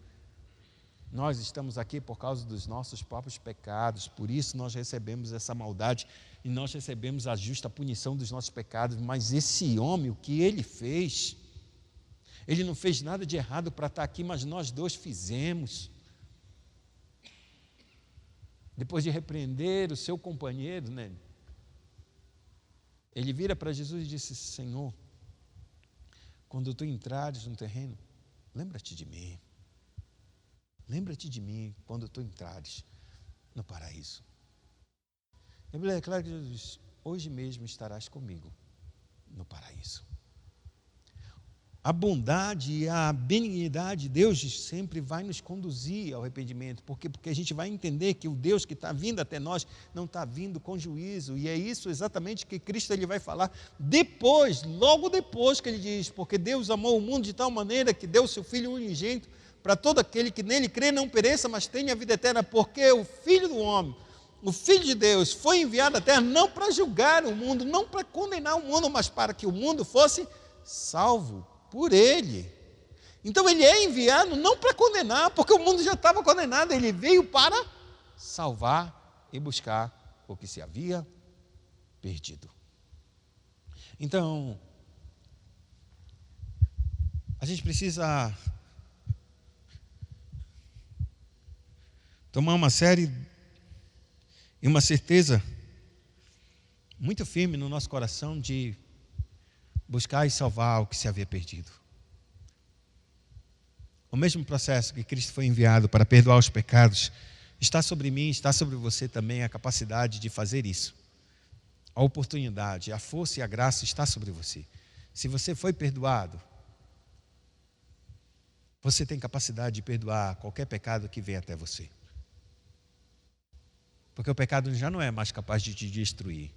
Nós estamos aqui por causa dos nossos próprios pecados, por isso nós recebemos essa maldade e nós recebemos a justa punição dos nossos pecados. Mas esse homem, o que ele fez, ele não fez nada de errado para estar aqui, mas nós dois fizemos. Depois de repreender o seu companheiro, né, ele vira para Jesus e disse: Senhor, quando tu entrares no terreno, lembra-te de mim. Lembra-te de mim quando tu entrares no paraíso. A Bíblia é clara que Jesus: hoje mesmo estarás comigo no paraíso. A bondade e a benignidade de Deus sempre vai nos conduzir ao arrependimento. Por quê? Porque a gente vai entender que o Deus que está vindo até nós não está vindo com juízo. E é isso exatamente que Cristo ele vai falar depois, logo depois que ele diz: porque Deus amou o mundo de tal maneira que deu o seu Filho unigênito, para todo aquele que nele crê não pereça, mas tenha a vida eterna. Porque o Filho do homem, o Filho de Deus, foi enviado à terra não para julgar o mundo, não para condenar o mundo, mas para que o mundo fosse salvo por ele. Então ele é enviado não para condenar, porque o mundo já estava condenado. Ele veio para salvar e buscar o que se havia perdido. Então, a gente precisa tomar uma série e uma certeza muito firme no nosso coração de buscar e salvar o que se havia perdido. O mesmo processo que Cristo foi enviado para perdoar os pecados está sobre mim, está sobre você também a capacidade de fazer isso. A oportunidade, a força e a graça está sobre você. Se você foi perdoado, você tem capacidade de perdoar qualquer pecado que venha até você. Porque o pecado já não é mais capaz de te destruir,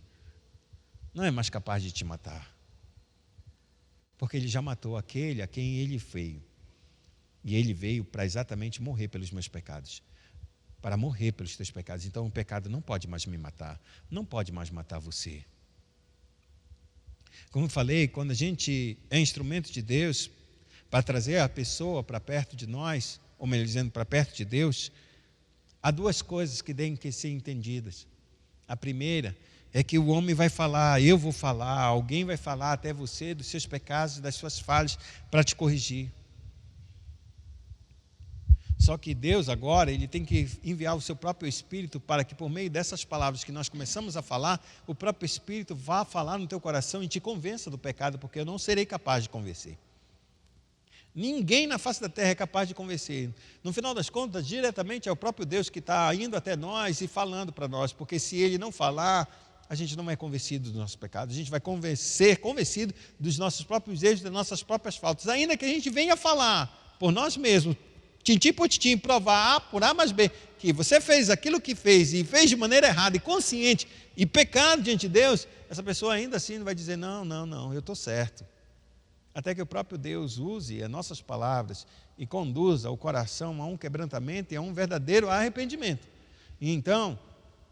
não é mais capaz de te matar. Porque ele já matou aquele a quem ele veio. E ele veio para exatamente morrer pelos meus pecados, para morrer pelos teus pecados. Então o pecado não pode mais me matar, não pode mais matar você. Como eu falei, quando a gente é instrumento de Deus para trazer a pessoa para perto de nós, ou melhor dizendo, para perto de Deus, há duas coisas que têm que ser entendidas. A primeira é que o homem vai falar, eu vou falar, alguém vai falar até você dos seus pecados, das suas falhas, para te corrigir. Só que Deus agora, ele tem que enviar o seu próprio Espírito para que por meio dessas palavras que nós começamos a falar, o próprio Espírito vá falar no teu coração e te convença do pecado, porque eu não serei capaz de convencer. Ninguém na face da terra é capaz de convencer. No final das contas, diretamente é o próprio Deus que está indo até nós e falando para nós, porque se Ele não falar, a gente não é convencido dos nossos pecados, a gente vai ser convencido dos nossos próprios erros, das nossas próprias faltas, ainda que a gente venha falar por nós mesmos, tintim por tintim, provar A por A mais B, que você fez aquilo que fez e fez de maneira errada e consciente e pecado diante de Deus, essa pessoa ainda assim vai dizer, não, eu estou certo. Até que o próprio Deus use as nossas palavras e conduza o coração a um quebrantamento e a um verdadeiro arrependimento. E então,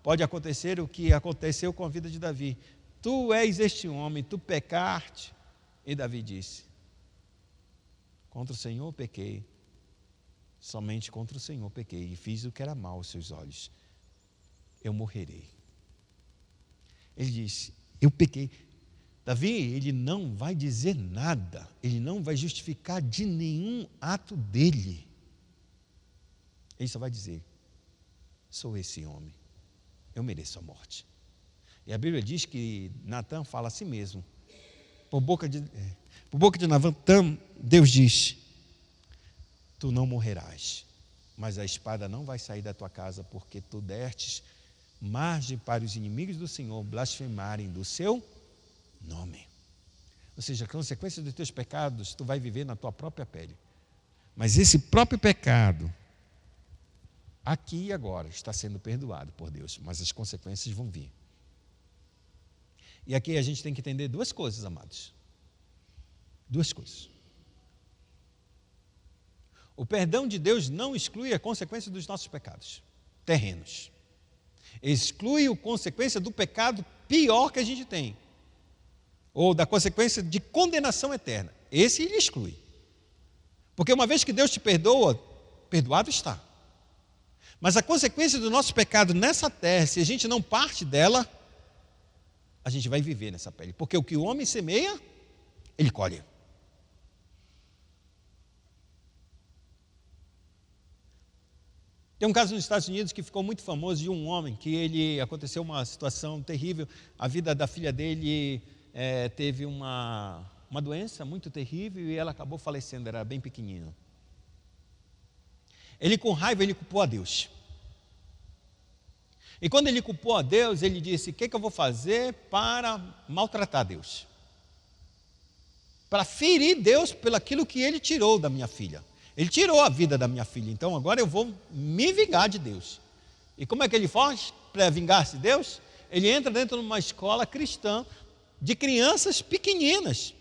pode acontecer o que aconteceu com a vida de Davi. Tu és este homem, tu pecaste. E Davi disse, contra o Senhor pequei, somente contra o Senhor pequei, e fiz o que era mal aos seus olhos. eu morrerei. Ele diz, eu pequei. Davi, ele não vai dizer nada, ele não vai justificar de nenhum ato dele. Ele só vai dizer, sou esse homem, eu mereço a morte. E a Bíblia diz que Natã fala a si mesmo. Por boca de Natã, Deus diz, tu não morrerás, mas a espada não vai sair da tua casa, porque tu destes margem para os inimigos do Senhor blasfemarem do seu nome. Ou seja, a consequência dos teus pecados, tu vai viver na tua própria pele. Mas esse próprio pecado, aqui e agora, está sendo perdoado por Deus, mas as consequências vão vir. E aqui a gente tem que entender duas coisas, amados. Duas coisas. O perdão de Deus não exclui a consequência dos nossos pecados terrenos. Exclui a consequência do pecado pior que a gente tem, ou da consequência de condenação eterna. Esse ele exclui. Porque uma vez que Deus te perdoa, perdoado está. Mas a consequência do nosso pecado nessa terra, se a gente não parte dela, a gente vai viver nessa pele. Porque o que o homem semeia, ele colhe. Tem um caso nos Estados Unidos que ficou muito famoso de um homem que aconteceu uma situação terrível. A vida da filha dele teve uma doença muito terrível e ela acabou falecendo, era bem pequenino. Ele, com raiva, ele culpou a Deus. E quando ele culpou a Deus, ele disse, o que eu vou fazer para maltratar Deus? Para ferir Deus pelo aquilo que ele tirou da minha filha. Ele tirou a vida da minha filha, então agora eu vou me vingar de Deus. E como é que ele faz para vingar-se de Deus? Ele entra dentro de uma escola cristã de crianças pequeninas,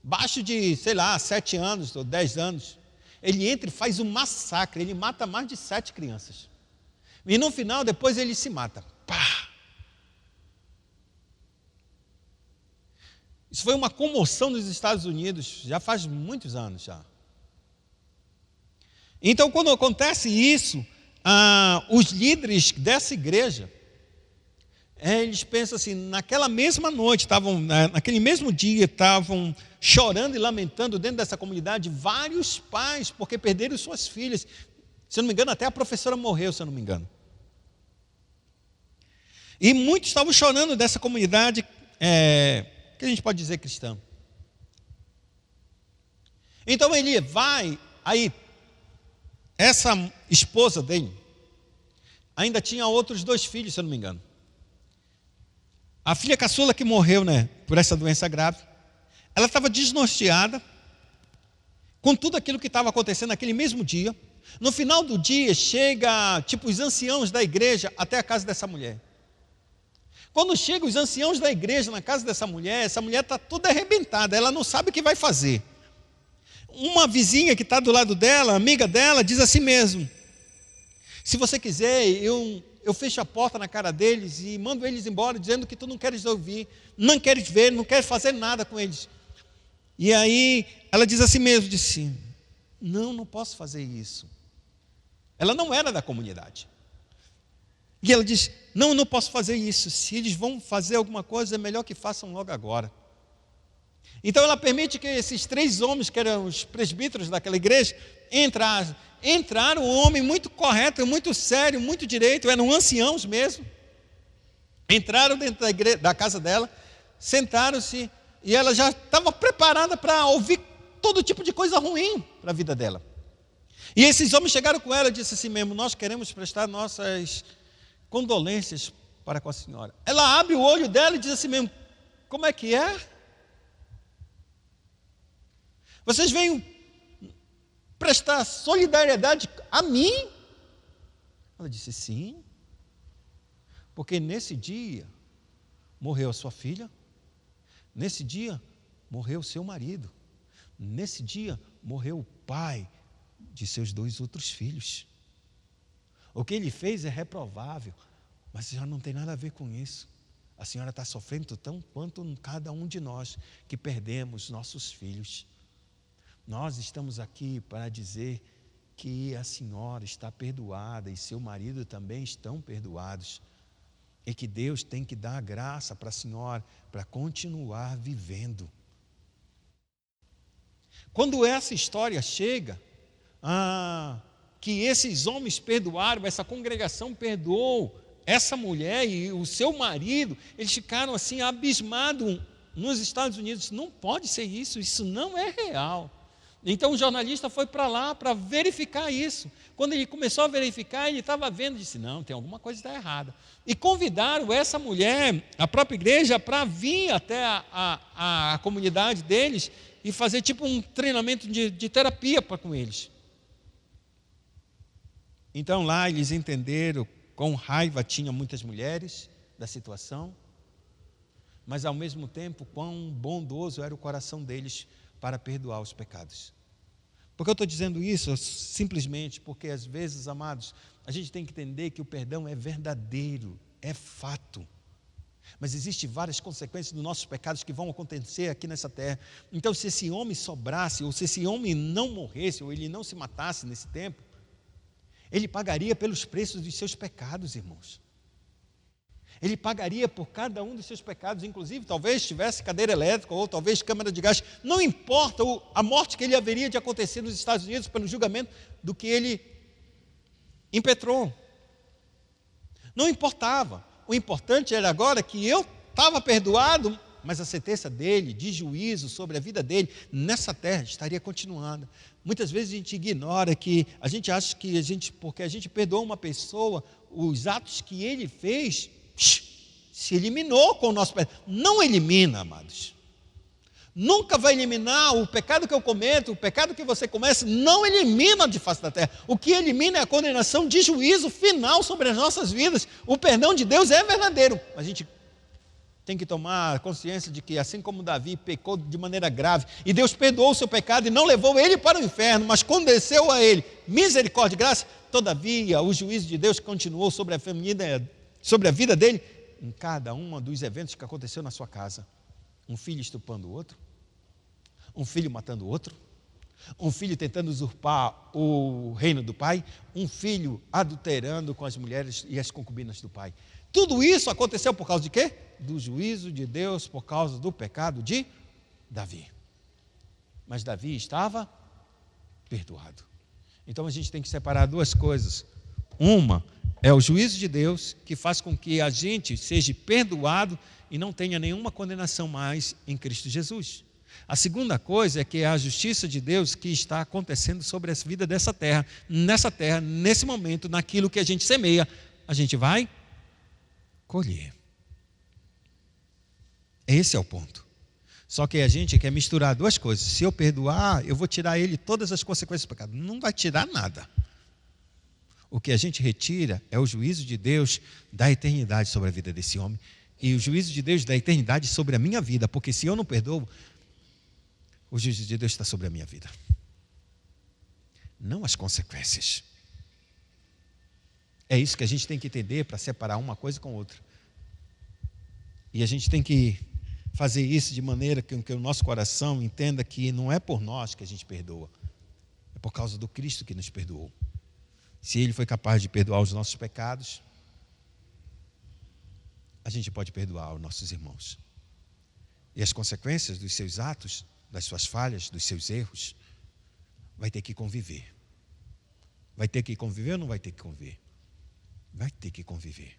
abaixo de, 7 anos ou 10 anos. Ele entra e faz um massacre, ele mata mais de 7 crianças. E no final, depois ele se mata. Pá! Isso foi uma comoção nos Estados Unidos, já faz muitos anos já. Então, quando acontece isso, os líderes dessa igreja, eles pensam assim, naquela mesma noite, naquele mesmo dia, estavam chorando e lamentando dentro dessa comunidade vários pais, porque perderam suas filhas. Se eu não me engano, até a professora morreu, se eu não me engano. E muitos estavam chorando dessa comunidade, que a gente pode dizer cristã. Então ele vai, aí, essa esposa dele, ainda tinha outros 2 filhos, se eu não me engano. A filha caçula que morreu, por essa doença grave, ela estava desnorteada com tudo aquilo que estava acontecendo naquele mesmo dia. No final do dia, chega, os anciãos da igreja até a casa dessa mulher. Quando chegam os anciãos da igreja na casa dessa mulher, essa mulher está toda arrebentada, ela não sabe o que vai fazer. Uma vizinha que está do lado dela, amiga dela, diz assim mesmo, se você quiser, eu fecho a porta na cara deles e mando eles embora, dizendo que tu não queres ouvir, não queres ver, não queres fazer nada com eles. E aí, ela diz assim mesmo, disse, não posso fazer isso. Ela não era da comunidade. E ela diz, não posso fazer isso, se eles vão fazer alguma coisa, é melhor que façam logo agora. Então ela permite que esses 3 homens, que eram os presbíteros daquela igreja, entraram, um homem muito correto, muito sério, muito direito, eram anciãos mesmo, entraram dentro da casa dela, sentaram-se, e ela já estava preparada para ouvir todo tipo de coisa ruim para a vida dela. E esses homens chegaram com ela e disseram assim mesmo, nós queremos prestar nossas condolências para com a senhora. Ela abre o olho dela e diz assim mesmo, como é que é? Vocês vêm prestar solidariedade a mim? Ela disse, sim, porque nesse dia morreu a sua filha, nesse dia morreu o seu marido, nesse dia morreu o pai de seus 2 outros filhos. O que ele fez é reprovável, mas já não tem nada a ver com isso. A senhora está sofrendo tão quanto cada um de nós que perdemos nossos filhos. Nós estamos aqui para dizer que a senhora está perdoada e seu marido também estão perdoados. E que Deus tem que dar graça para a senhora para continuar vivendo. Quando essa história chega, que esses homens perdoaram, essa congregação perdoou essa mulher e o seu marido, eles ficaram assim abismados nos Estados Unidos. Não pode ser isso, isso não é real. Então o jornalista foi para lá para verificar isso. Quando ele começou a verificar, ele estava vendo, disse, não, tem alguma coisa que está errada. E convidaram essa mulher, a própria igreja, para vir até a comunidade deles e fazer tipo um treinamento de terapia com eles. Então lá eles entenderam quão raiva tinham muitas mulheres da situação, mas ao mesmo tempo quão bondoso era o coração deles para perdoar os pecados. Por que eu estou dizendo isso? Simplesmente porque às vezes, amados, a gente tem que entender que o perdão é verdadeiro, é fato. Mas existem várias consequências dos nossos pecados que vão acontecer aqui nessa terra. Então, se esse homem sobrasse, ou se esse homem não morresse, ou ele não se matasse nesse tempo, ele pagaria pelos preços dos seus pecados, irmãos. Ele pagaria por cada um dos seus pecados, inclusive talvez tivesse cadeira elétrica ou talvez câmara de gás. Não importa a morte que ele haveria de acontecer nos Estados Unidos pelo julgamento do que ele impetrou. Não importava. O importante era agora que eu estava perdoado, mas a sentença dele, de juízo sobre a vida dele, nessa terra, estaria continuando. Muitas vezes a gente ignora que, a gente acha que porque a gente perdoou uma pessoa, os atos que ele fez, se eliminou com o nosso pecado. Não elimina, amados. Nunca vai eliminar o pecado que eu cometo, o pecado que você comete, não elimina de face da terra. O que elimina é a condenação de juízo final sobre as nossas vidas. O perdão de Deus é verdadeiro. A gente tem que tomar consciência de que assim como Davi pecou de maneira grave, e Deus perdoou o seu pecado e não levou ele para o inferno, mas concedeu a ele misericórdia e graça, todavia o juízo de Deus continuou sobre a vida dele, em cada um dos eventos que aconteceu na sua casa. Um filho estuprando o outro, um filho matando o outro, um filho tentando usurpar o reino do pai, um filho adulterando com as mulheres e as concubinas do pai. Tudo isso aconteceu por causa de quê? Do juízo de Deus por causa do pecado de Davi. Mas Davi estava perdoado. Então a gente tem que separar duas coisas. Uma é o juízo de Deus, que faz com que a gente seja perdoado e não tenha nenhuma condenação mais em Cristo Jesus. A segunda coisa é que é a justiça de Deus que está acontecendo sobre a vida dessa terra, nesse momento, naquilo que a gente semeia, a gente vai colher. Esse é o ponto. Só que a gente quer misturar duas coisas. Se eu perdoar, eu vou tirar ele todas as consequências do pecado. Não vai tirar nada. O que a gente retira é o juízo de Deus da eternidade sobre a vida desse homem e o juízo de Deus da eternidade sobre a minha vida, porque se eu não perdoo, o juízo de Deus está sobre a minha vida, não as consequências. É isso que a gente tem que entender para separar uma coisa com outra. E a gente tem que fazer isso de maneira que o nosso coração entenda que não é por nós que a gente perdoa, é por causa do Cristo que nos perdoou. Se Ele foi capaz de perdoar os nossos pecados, a gente pode perdoar os nossos irmãos. E as consequências dos seus atos, das suas falhas, dos seus erros, vai ter que conviver. Vai ter que conviver ou não vai ter que conviver? Vai ter que conviver.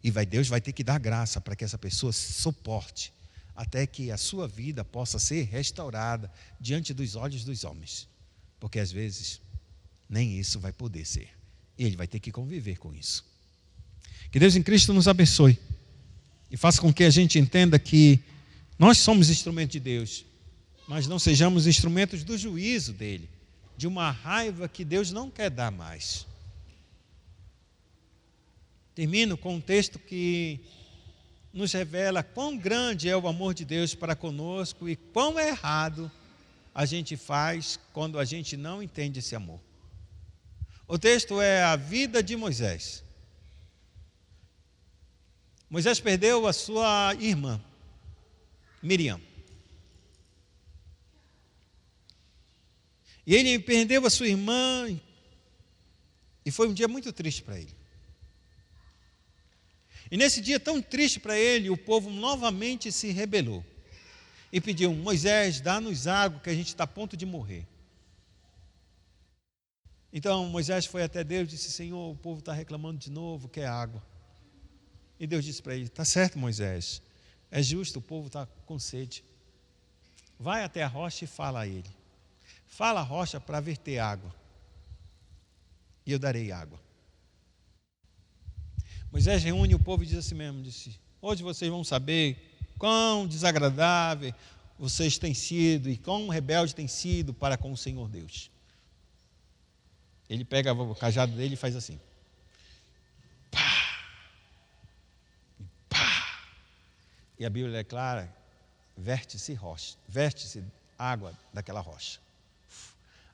E Deus vai ter que dar graça para que essa pessoa suporte, até que a sua vida possa ser restaurada diante dos olhos dos homens. Porque às vezes nem isso vai poder ser. E ele vai ter que conviver com isso. Que Deus em Cristo nos abençoe e faça com que a gente entenda que nós somos instrumentos de Deus, mas não sejamos instrumentos do juízo dele, de uma raiva que Deus não quer dar mais. Termino com um texto que nos revela quão grande é o amor de Deus para conosco e quão errado a gente faz quando a gente não entende esse amor. O texto é a vida de Moisés. Moisés perdeu a sua irmã, Miriam. E ele perdeu a sua irmã, e foi um dia muito triste para ele. E nesse dia tão triste para ele, o povo novamente se rebelou e pediu: Moisés, dá-nos água, que a gente está a ponto de morrer. Então Moisés foi até Deus e disse: Senhor, o povo está reclamando de novo, quer água. E Deus disse para ele: está certo, Moisés, é justo, o povo está com sede. Vai até a rocha e fala a ele. Fala a rocha para verter água, e eu darei água. Moisés reúne o povo e diz assim mesmo, disse: hoje vocês vão saber quão desagradável vocês têm sido e quão rebelde têm sido para com o Senhor Deus. Ele pega o cajado dele e faz assim. Pá! Pá! E a Bíblia é clara, verte-se água daquela rocha.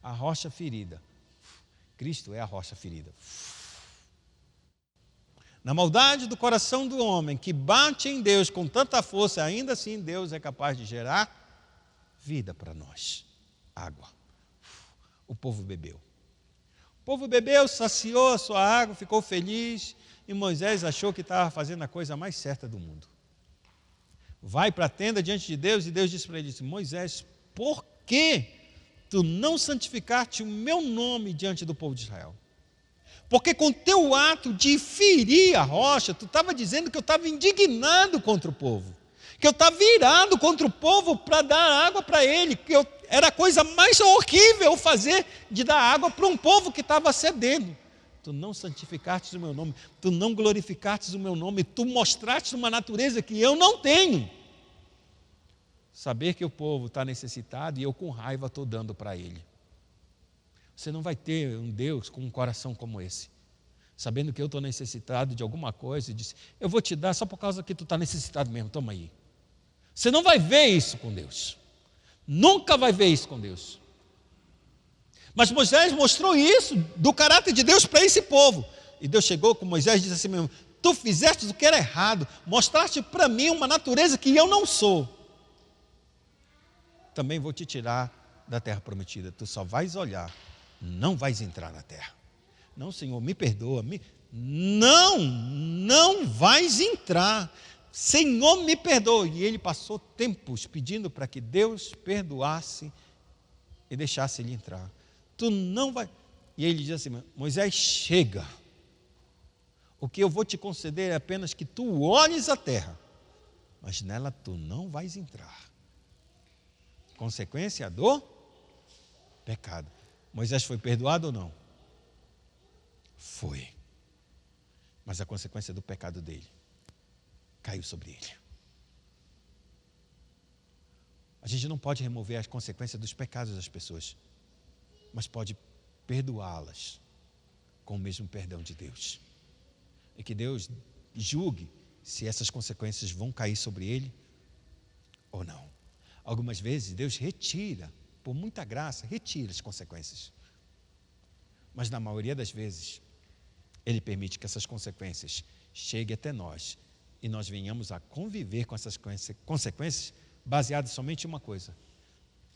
A rocha ferida. Cristo é a rocha ferida. Na maldade do coração do homem, que bate em Deus com tanta força, ainda assim Deus é capaz de gerar vida para nós. Água. O povo bebeu. O povo bebeu, saciou a sua água, ficou feliz, e Moisés achou que estava fazendo a coisa mais certa do mundo. Vai para a tenda diante de Deus, e Deus disse para ele, Moisés, por que tu não santificaste o meu nome diante do povo de Israel? Porque com teu ato de ferir a rocha, tu estava dizendo que eu estava indignado contra o povo, que eu estava virado contra o povo para dar água para ele, que era a coisa mais horrível fazer, de dar água para um povo que estava sedento. Tu não santificaste o meu nome, tu não glorificaste o meu nome, tu mostraste uma natureza que eu não tenho. Saber que o povo está necessitado e eu com raiva estou dando para ele. Você não vai ter um Deus com um coração como esse, sabendo que eu estou necessitado de alguma coisa e disse, eu vou te dar só por causa que tu está necessitado mesmo, toma aí. Você não vai ver isso com Deus, nunca vai ver isso com Deus. Mas Moisés mostrou isso do caráter de Deus para esse povo, e Deus chegou com Moisés e disse assim mesmo, tu fizeste o que era errado, mostraste para mim uma natureza que eu não sou, também vou te tirar da terra prometida, tu só vais olhar, não vais entrar na terra. Não, Senhor, me perdoa. Não vais entrar. Senhor, me perdoa. E ele passou tempos pedindo para que Deus perdoasse e deixasse ele entrar. Tu não vai. E ele diz assim, Moisés, chega. O que eu vou te conceder é apenas que tu olhes a terra, mas nela tu não vais entrar. Consequência do pecado. Moisés foi perdoado ou não? Foi. Mas a consequência do pecado dele caiu sobre ele. A gente não pode remover as consequências dos pecados das pessoas, mas pode perdoá-las com o mesmo perdão de Deus. E que Deus julgue se essas consequências vão cair sobre ele ou não. Algumas vezes Deus retira, por muita graça, retira as consequências. Mas na maioria das vezes, Ele permite que essas consequências cheguem até nós e nós venhamos a conviver com essas consequências baseadas somente em uma coisa.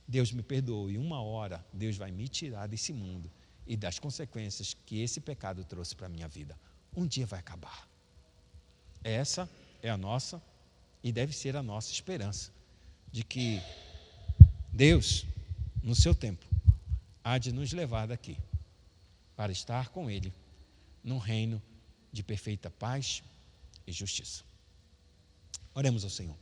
Deus me perdoou e uma hora Deus vai me tirar desse mundo e das consequências que esse pecado trouxe para a minha vida. Um dia vai acabar. Essa é a nossa e deve ser a nossa esperança, de que Deus, no seu tempo, há de nos levar daqui para estar com Ele num reino de perfeita paz e justiça. Oremos ao Senhor.